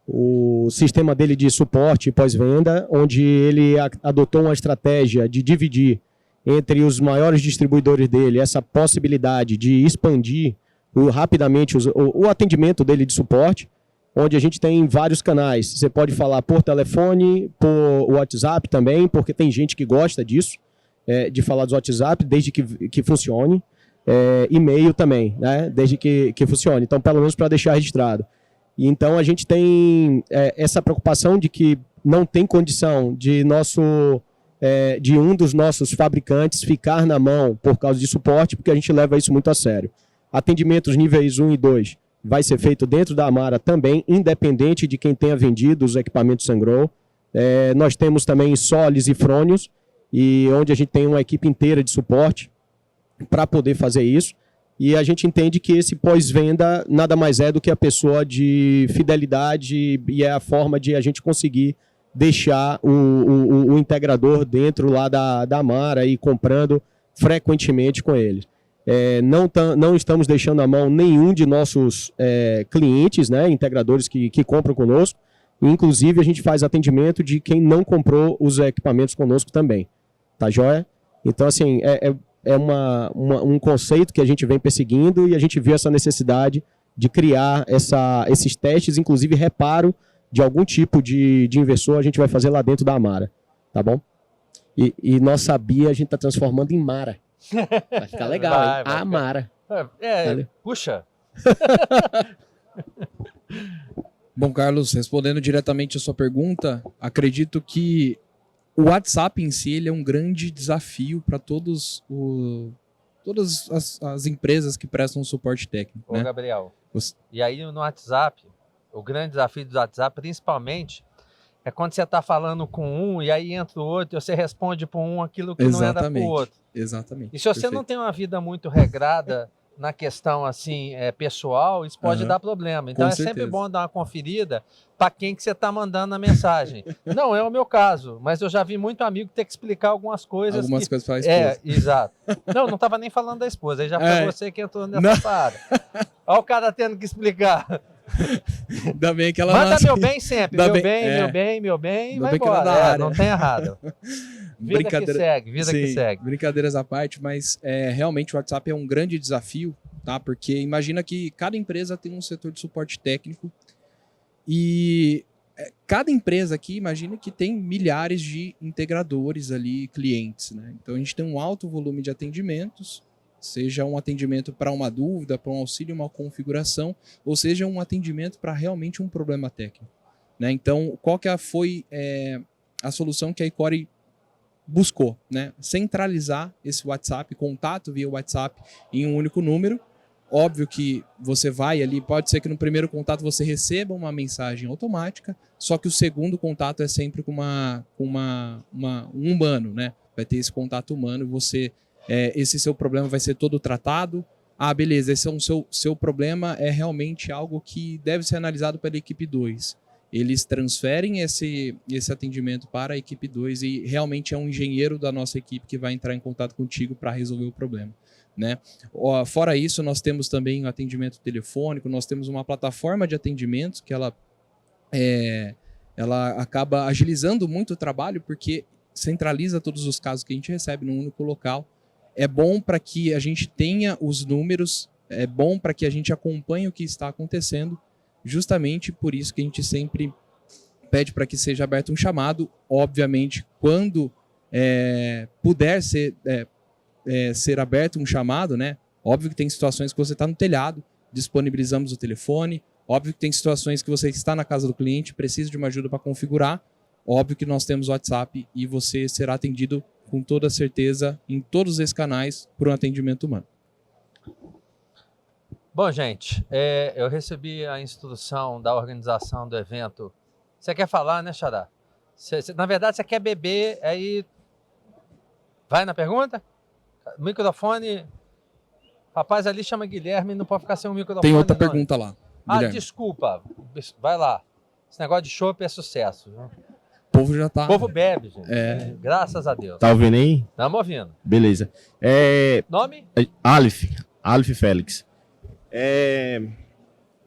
o sistema dele de suporte pós-venda, onde ele adotou uma estratégia de dividir entre os maiores distribuidores dele essa possibilidade de expandir rapidamente o atendimento dele de suporte, onde a gente tem vários canais. Você pode falar por telefone, por WhatsApp também, porque tem gente que gosta disso, de falar do WhatsApp, desde que funcione, e-mail também, né, desde que funcione. Então, pelo menos para deixar registrado. E então, a gente tem essa preocupação de que não tem condição de um dos nossos fabricantes ficar na mão por causa de suporte, porque a gente leva isso muito a sério. Atendimentos níveis 1 e 2 vai ser feito dentro da Amara também, independente de quem tenha vendido os equipamentos Sungrow. Nós temos também Solis e Frônios, e onde a gente tem uma equipe inteira de suporte para poder fazer isso. E a gente entende que esse pós-venda nada mais é do que a pessoa de fidelidade e é a forma de a gente conseguir deixar o integrador dentro lá da Amara e comprando frequentemente com eles. Não estamos deixando à mão nenhum de nossos clientes, né, integradores que compram conosco. Inclusive, a gente faz atendimento de quem não comprou os equipamentos conosco também. Tá joia? Então, assim, um conceito que a gente vem perseguindo e a gente viu essa necessidade de criar esses testes, inclusive reparo de algum tipo de inversor, a gente vai fazer lá dentro da Amara. Tá bom? E nossa Bia a gente está transformando em Mara. Vai ficar legal, hein? A Amara. Puxa. Bom, Carlos, respondendo diretamente a sua pergunta, acredito que o WhatsApp em si ele é um grande desafio para todas as empresas que prestam suporte técnico. Ô, Gabriel, e aí no WhatsApp, o grande desafio do WhatsApp, principalmente, é quando você está falando com um e aí entra o outro e você responde para um aquilo que não era para o outro. Exatamente. E se você não tem uma vida muito regrada na questão assim pessoal, isso pode dar problema. Então Com sempre certeza. bom dar uma conferida para quem que você está mandando a mensagem. Não é o meu caso, mas eu já vi muito amigo ter que explicar algumas coisas. Algumas coisas para a É, esposa. exato. Não estava nem falando da esposa, aí já foi você que entrou nessa Não. parada. Olha o cara tendo que explicar. Ainda bem que ela Manda nasce- meu bem sempre, Dá meu bem, bem, é. meu bem, meu bem, e Ainda vai bem que ela é embora. da área. Não tem errado. Vida que segue, vida que Sim, segue. brincadeiras à parte, mas realmente o WhatsApp é um grande desafio, tá? Porque imagina que cada empresa tem um setor de suporte técnico e cada empresa aqui, imagina que tem milhares de integradores ali, clientes, né? Então a gente tem um alto volume de atendimentos, seja um atendimento para uma dúvida, para um auxílio, uma configuração, ou seja um atendimento para realmente um problema técnico, né? Então, qual que foi a solução que a Icore buscou, né? Centralizar esse WhatsApp, contato via WhatsApp em um único número. Óbvio que você vai ali, pode ser que no primeiro contato você receba uma mensagem automática, só que o segundo contato é sempre com um humano, né? Vai ter esse contato humano e esse seu problema vai ser todo tratado. Ah, beleza, esse é seu problema, é realmente algo que deve ser analisado pela equipe 2. Eles transferem esse atendimento para a equipe 2 e realmente é um engenheiro da nossa equipe que vai entrar em contato contigo para resolver o problema, né? Fora isso, nós temos também o atendimento telefônico, nós temos uma plataforma de atendimentos que ela acaba agilizando muito o trabalho porque centraliza todos os casos que a gente recebe num único local. É bom para que a gente tenha os números, é bom para que a gente acompanhe o que está acontecendo. Justamente por isso que a gente sempre pede para que seja aberto um chamado. Obviamente, quando puder ser aberto um chamado, né? Óbvio que tem situações que você está no telhado, disponibilizamos o telefone. Óbvio que tem situações que você está na casa do cliente, precisa de uma ajuda para configurar. Óbvio que nós temos o WhatsApp e você será atendido com toda certeza em todos esses canais por um atendimento humano. Bom, gente, eu recebi a instrução da organização do evento. Você quer falar, né, Xará? Na verdade, você quer beber, aí... Vai na pergunta? Microfone... Rapaz, ali chama Guilherme, não pode ficar sem um microfone. Tem outra não. pergunta lá. Guilherme. Desculpa. Vai lá. Esse negócio de chopp é sucesso. Viu? O povo já tá... O povo bebe, gente. Graças a Deus. Tá ouvindo aí? Estamos ouvindo. Beleza. Nome? Aleph Félix.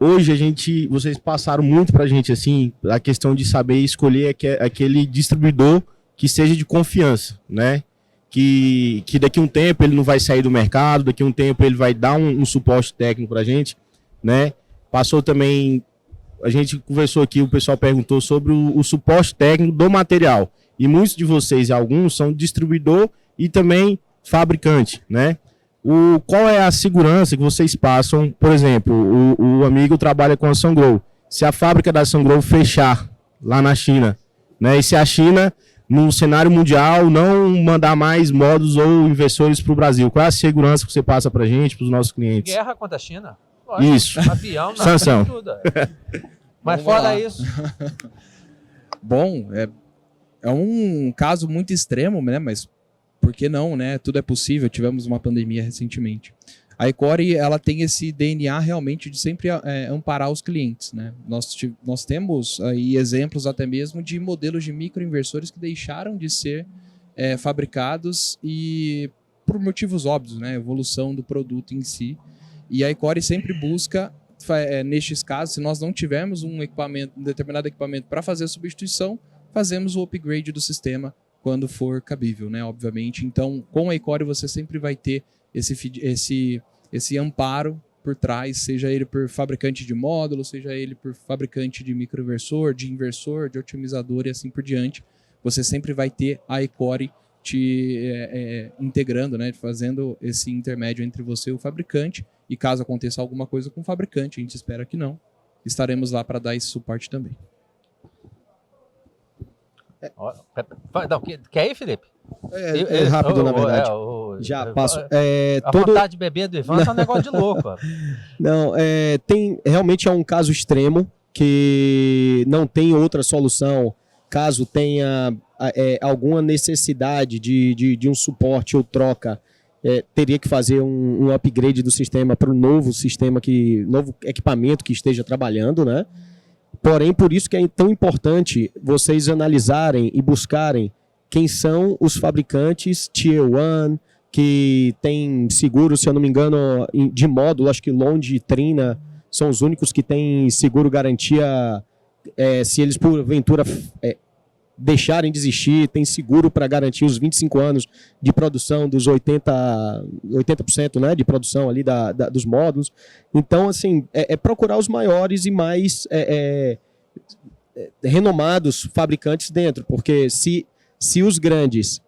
Hoje vocês passaram muito pra gente, assim, a questão de saber escolher aquele distribuidor que seja de confiança, né? Que daqui a um tempo ele não vai sair do mercado, daqui a um tempo ele vai dar um suporte técnico pra gente, né? Passou também, a gente conversou aqui, o pessoal perguntou sobre o suporte técnico do material. E muitos de vocês, alguns, são distribuidor e também fabricante, né? Qual é a segurança que vocês passam? Por exemplo, o amigo trabalha com a Sungrow. Se a fábrica da Sungrow fechar lá na China, né? E se a China, no cenário mundial, não mandar mais modos ou investidores para o Brasil, qual é a segurança que você passa para a gente, para os nossos clientes? Guerra contra a China? Lógico. Isso. Avião, Sanção. tudo. Mas Vamos fora lá. isso... Bom, é um caso muito extremo, né? Mas por que não, né? Tudo é possível. Tivemos uma pandemia recentemente. A Icore, ela tem esse DNA realmente de sempre amparar os clientes, né? Nós temos aí exemplos até mesmo de modelos de microinversores que deixaram de ser fabricados e por motivos óbvios, né? Evolução do produto em si. E a Icore sempre busca, nestes casos, se nós não tivermos um determinado equipamento para fazer a substituição, fazemos o upgrade do sistema quando for cabível, né? Obviamente. Então, com a Icore você sempre vai ter esse amparo por trás, seja ele por fabricante de módulo, seja ele por fabricante de microinversor, de inversor, de otimizador e assim por diante. Você sempre vai ter a Icore te integrando, né? Fazendo esse intermédio entre você e o fabricante. E caso aconteça alguma coisa com o fabricante, a gente espera que não, estaremos lá para dar esse suporte também. Não, quer ir, Felipe? É rápido, na verdade. Já passo. A vontade de beber do Ivan é um negócio de louco. Ó. Não, realmente é um caso extremo que não tem outra solução caso tenha alguma necessidade de um suporte ou troca teria que fazer um upgrade do sistema para o novo sistema, novo equipamento que esteja trabalhando, né? Porém, por isso que é tão importante vocês analisarem e buscarem quem são os fabricantes Tier 1, que tem seguro, se eu não me engano, de módulo, acho que Londe e Trina são os únicos que têm seguro garantia, se eles porventura deixarem de existir, tem seguro para garantir os 25 anos de produção dos 80%, né, de produção ali dos módulos. Então, assim, procurar os maiores e mais renomados fabricantes dentro, porque se os grandes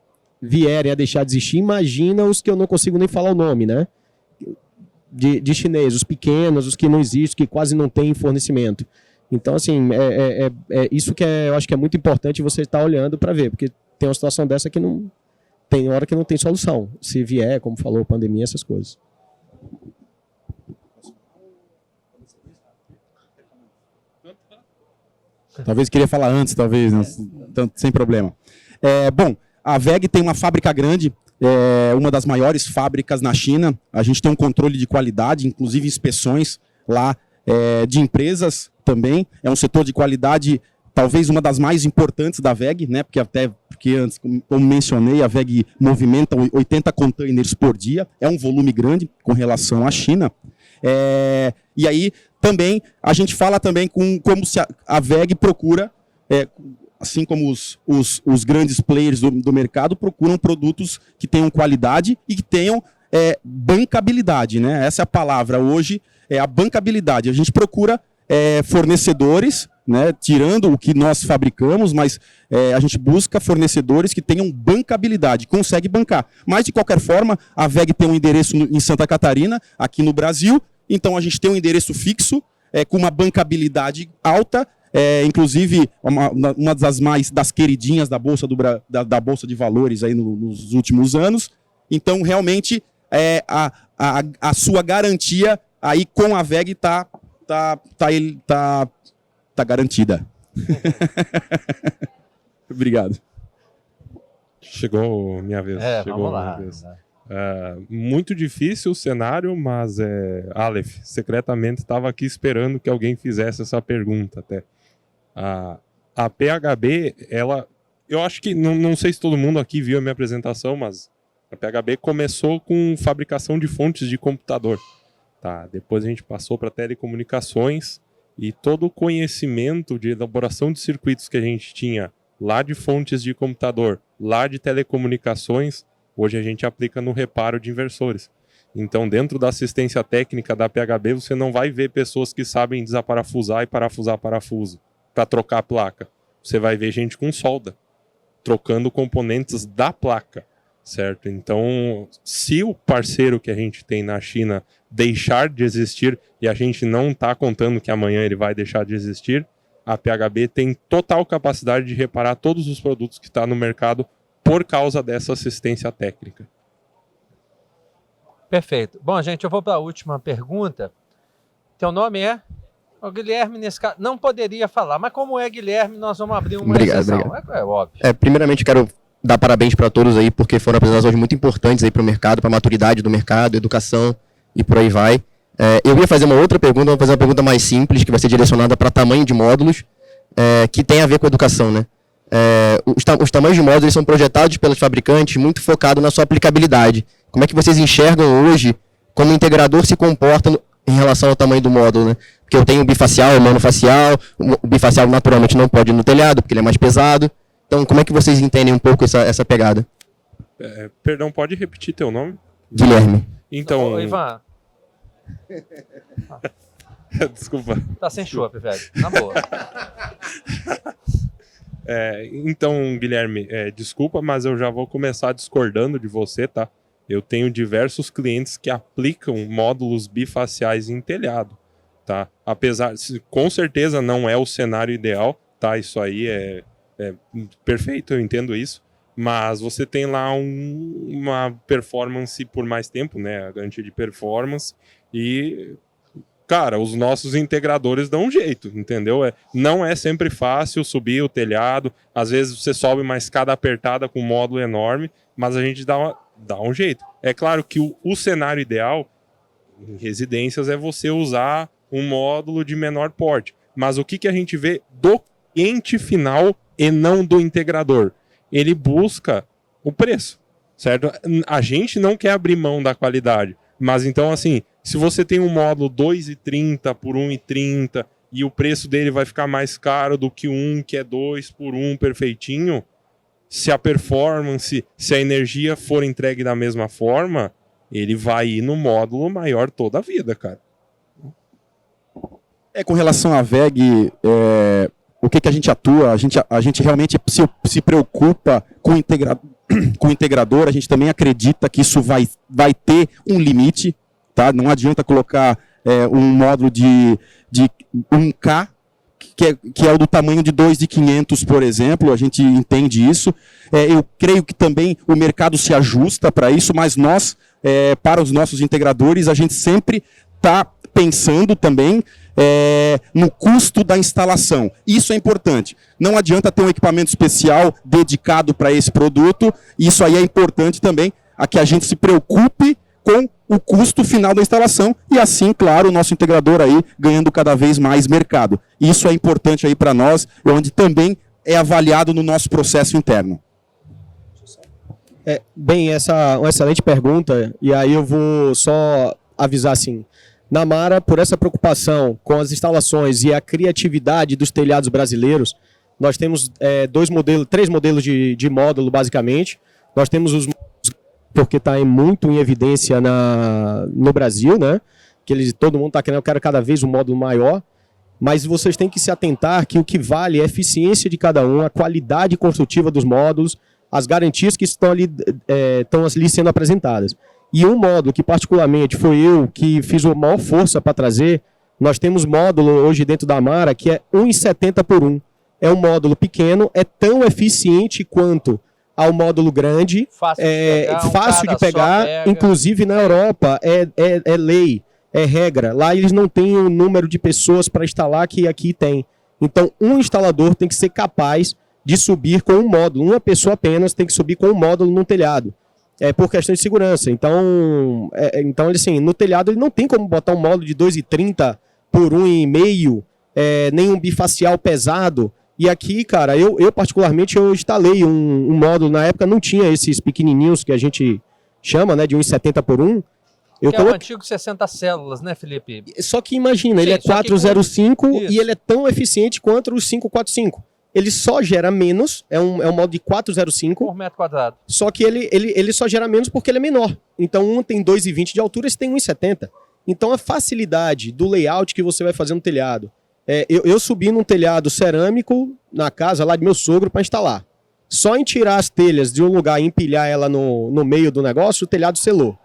vierem a deixar de existir, imagina os que eu não consigo nem falar o nome, né? De chinês, os pequenos, os que não existem, que quase não têm fornecimento. Então, assim, isso que eu acho que é muito importante você estar olhando para ver, porque tem uma situação dessa que não tem hora que não tem solução. Se vier, como falou, pandemia, essas coisas. Talvez queria falar antes, talvez, né? Tanto, sem problema. Bom, a WEG tem uma fábrica grande, uma das maiores fábricas na China. A gente tem um controle de qualidade, inclusive inspeções lá de empresas também. É um setor de qualidade, talvez uma das mais importantes da WEG, né? Porque antes, como mencionei, a WEG movimenta 80 containers por dia. É um volume grande com relação à China. E aí também a gente fala também como se a WEG procura, assim como os grandes players do mercado, procuram produtos que tenham qualidade e que tenham bancabilidade, né? Essa é a palavra hoje, é a bancabilidade. A gente procura fornecedores, né, tirando o que nós fabricamos, mas a gente busca fornecedores que tenham bancabilidade, consegue bancar. Mas, de qualquer forma, a WEG tem um endereço em Santa Catarina, aqui no Brasil, então a gente tem um endereço fixo, com uma bancabilidade alta, inclusive uma das queridinhas da Bolsa, da Bolsa de Valores aí nos últimos anos. Então, realmente, a sua garantia aí com a WEG está garantida. Obrigado. Chegou minha vez. Vamos lá. Muito difícil o cenário, mas Aleph, secretamente estava aqui esperando que alguém fizesse essa pergunta até. A PHB, eu acho que, não sei se todo mundo aqui viu a minha apresentação, mas a PHB começou com fabricação de fontes de computador. Tá? Depois a gente passou para telecomunicações e todo o conhecimento de elaboração de circuitos que a gente tinha lá de fontes de computador, lá de telecomunicações, hoje a gente aplica no reparo de inversores. Então, dentro da assistência técnica da PHB, você não vai ver pessoas que sabem desaparafusar e parafusar parafuso para trocar a placa. Você vai ver gente com solda, trocando componentes da placa, certo? Então, se o parceiro que a gente tem na China deixar de existir, e a gente não está contando que amanhã ele vai deixar de existir, a PHB tem total capacidade de reparar todos os produtos que estão no mercado por causa dessa assistência técnica. Perfeito. Bom, gente, eu vou para a última pergunta. Teu nome é? O Guilherme, nesse caso, não poderia falar, mas como é Guilherme, nós vamos abrir uma exceção. Obrigado. É óbvio. Primeiramente, quero dar parabéns para todos aí, porque foram apresentações muito importantes aí para o mercado, para a maturidade do mercado, educação e por aí vai. Eu ia fazer uma outra pergunta, vou fazer uma pergunta mais simples, que vai ser direcionada para tamanho de módulos, que tem a ver com educação, né? Os tamanhos de módulos eles são projetados pelos fabricantes muito focado na sua aplicabilidade. Como é que vocês enxergam hoje como o integrador se comporta em relação ao tamanho do módulo, né? Porque eu tenho o bifacial, o monofacial, o bifacial naturalmente não pode ir no telhado, porque ele é mais pesado. Então, como é que vocês entendem um pouco essa pegada? Perdão, pode repetir teu nome? Guilherme. Então... Ô, Ivan. Desculpa. Tá sem chope, velho. Na boa. Então, Guilherme, desculpa, mas eu já vou começar discordando de você, tá? Eu tenho diversos clientes que aplicam módulos bifaciais em telhado, tá? Com certeza não é o cenário ideal, tá? Isso aí é perfeito, eu entendo isso. Mas você tem lá uma performance por mais tempo, né? A garantia de performance. E cara, os nossos integradores dão um jeito, entendeu? Não é sempre fácil subir o telhado, às vezes você sobe uma escada apertada com um módulo enorme, mas a gente dá um jeito. É claro que o cenário ideal em residências é você usar um módulo de menor porte, mas o que a gente vê do cliente final e não do integrador? Ele busca o preço, certo? A gente não quer abrir mão da qualidade, mas então assim, se você tem um módulo 2,30 por 1,30 e o preço dele vai ficar mais caro do que um que é 2 por 1 perfeitinho, se a performance, se a energia for entregue da mesma forma, ele vai ir no módulo maior toda a vida, cara. Com relação à VEG, o que a gente atua? A gente realmente se preocupa com o integrador, a gente também acredita que isso vai ter um limite, tá? Não adianta colocar um módulo de 1K, que é o do tamanho de 2.500, por exemplo, a gente entende isso. Eu creio que também o mercado se ajusta para isso, mas nós, para os nossos integradores, a gente sempre está pensando também no custo da instalação. Isso é importante. Não adianta ter um equipamento especial dedicado para esse produto, isso aí é importante também, a que a gente se preocupe com o custo final da instalação e assim, claro, o nosso integrador aí ganhando cada vez mais mercado. Isso é importante aí para nós, onde também é avaliado no nosso processo interno. Bem, essa é uma excelente pergunta, e aí eu vou só avisar assim, na Mara, por essa preocupação com as instalações e a criatividade dos telhados brasileiros, nós temos três modelos de módulo, basicamente. Nós temos os porque está muito em evidência no Brasil, né? Que todo mundo está querendo, eu quero cada vez um módulo maior, mas vocês têm que se atentar que o que vale é a eficiência de cada um, a qualidade construtiva dos módulos, as garantias que estão ali sendo apresentadas. E um módulo que particularmente foi eu que fiz a maior força para trazer, nós temos módulo hoje dentro da Mara que é 1,70 por 1. É um módulo pequeno, é tão eficiente quanto ao módulo grande, fácil de pegar, inclusive na Europa é lei, é regra. Lá eles não têm o número de pessoas para instalar que aqui tem. Então um instalador tem que ser capaz de subir com um módulo. Uma pessoa apenas tem que subir com um módulo no telhado. Por questão de segurança. Então assim, no telhado ele não tem como botar um módulo de 2,30 por 1,5, nem um bifacial pesado. E aqui, cara, eu particularmente eu instalei um módulo, na época não tinha esses pequenininhos que a gente chama, né, de 1,70 por 1. É o antigo 60 células, né, Felipe? Só que imagina, ele é 405 e ele é tão eficiente quanto os 545. Ele só gera menos, é um módulo de 405. Por metro quadrado. Só que ele só gera menos porque ele é menor. Então um tem 2,20 de altura, esse tem 1,70. Então a facilidade do layout que você vai fazer no telhado. Eu subi num telhado cerâmico na casa lá de meu sogro para instalar. Só em tirar as telhas de um lugar e empilhar ela no meio do negócio, o telhado selou.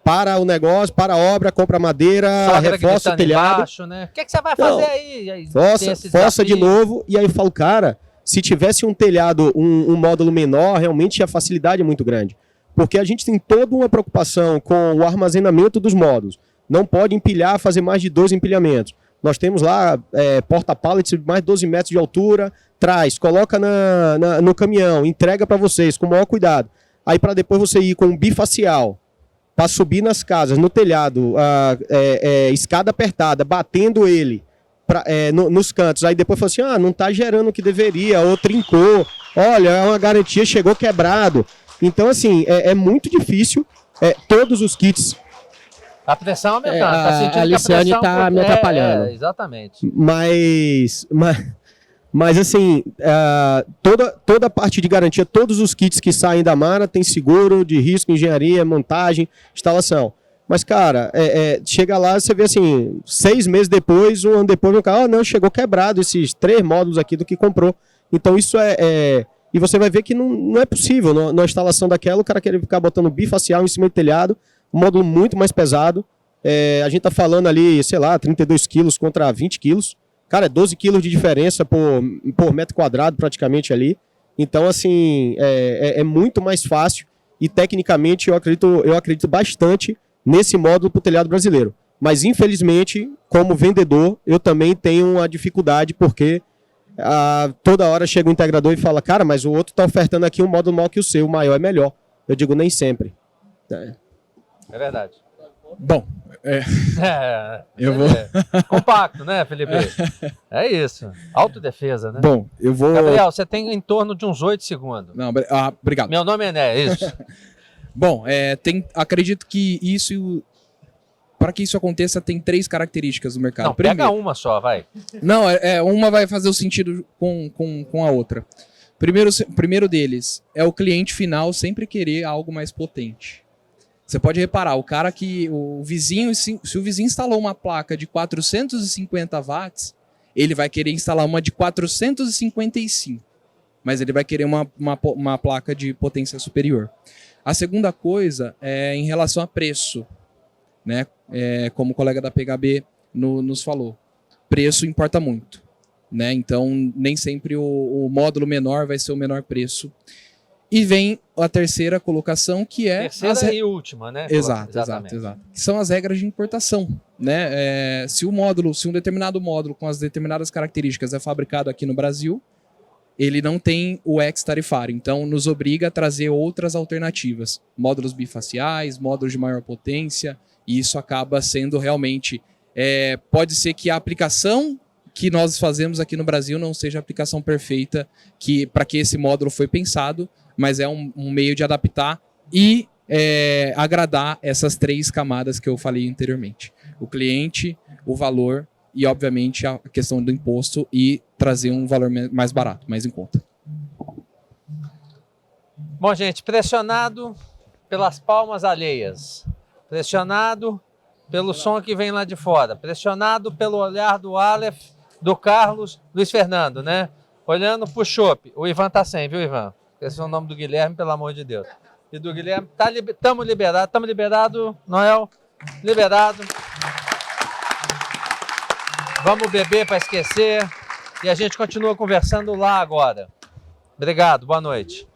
Para o negócio, para a obra, compra madeira, reforça o telhado. Embaixo, né? O que você vai fazer aí? Força de novo. E aí eu falo, cara, se tivesse um telhado, um módulo menor, realmente a facilidade é muito grande. Porque a gente tem toda uma preocupação com o armazenamento dos módulos. Não pode empilhar, fazer mais de 2 empilhamentos. Nós temos lá porta-pallets de mais de 12 metros de altura, traz, coloca no caminhão, entrega para vocês com o maior cuidado. Aí para depois você ir com um bifacial, para subir nas casas, no telhado, escada apertada, batendo ele nos cantos. Aí depois fala assim, não está gerando o que deveria, ou trincou, olha, é uma garantia, chegou quebrado. Então assim, é muito difícil, todos os kits... A pressão aumentando, tá sentindo a Liciane que a pressão tá me atrapalhando. Exatamente. Mas assim, toda a parte de garantia, todos os kits que saem da Mara tem seguro de risco, engenharia, montagem, instalação. Mas, cara, chega lá, você vê assim, 6 meses depois, um ano depois, o cara, não, chegou quebrado esses 3 módulos aqui do que comprou. Então isso e você vai ver que não é possível, na instalação daquela, o cara querer ficar botando bifacial em cima do telhado, um módulo muito mais pesado. A gente tá falando ali, sei lá, 32 quilos contra 20 quilos. Cara, é 12 quilos de diferença por metro quadrado praticamente ali. Então, assim, é muito mais fácil e tecnicamente eu acredito bastante nesse módulo para o telhado brasileiro. Mas, infelizmente, como vendedor, eu também tenho uma dificuldade, porque toda hora chega um integrador e fala, cara, mas o outro está ofertando aqui um módulo maior que o seu, o maior é melhor. Eu digo, nem sempre. É verdade. Bom, eu vou... Compacto, né, Felipe? É isso. Autodefesa, né? Bom, eu vou... Gabriel, você tem em torno de uns 8 segundos. Não, obrigado. Meu nome é Né, isso. Bom, acredito que para que isso aconteça, tem 3 características do mercado. Não, pega uma só, vai. Não, uma vai fazer o sentido com a outra. Primeiro deles é o cliente final sempre querer algo mais potente. Você pode reparar, o cara que o vizinho, se o vizinho instalou uma placa de 450 watts, ele vai querer instalar uma de 455, mas ele vai querer uma placa de potência superior. A segunda coisa é em relação a preço, né? Como o colega da PHB nos falou, preço importa muito, né? Então nem sempre o módulo menor vai ser o menor preço. E vem a terceira colocação, que é... Terceira e última, né? Exato. Que são as regras de importação, né? Se um determinado módulo com as determinadas características é fabricado aqui no Brasil, ele não tem o ex-tarifário, então nos obriga a trazer outras alternativas. Módulos bifaciais, módulos de maior potência, e isso acaba sendo realmente... pode ser que a aplicação que nós fazemos aqui no Brasil não seja a aplicação perfeita para que esse módulo foi pensado, mas é um meio de adaptar e agradar essas 3 camadas que eu falei anteriormente. O cliente, o valor e, obviamente, a questão do imposto e trazer um valor mais barato, mais em conta. Bom, gente, pressionado pelas palmas alheias, pressionado pelo som que vem lá de fora, pressionado pelo olhar do Aleph, do Carlos, Luiz Fernando, né? Olhando pro chopp. O Ivan tá sem, viu, Ivan? Esse é o nome do Guilherme, pelo amor de Deus. E do Guilherme, estamos liberados, Noel? Liberado. Vamos beber para esquecer. E a gente continua conversando lá agora. Obrigado, boa noite.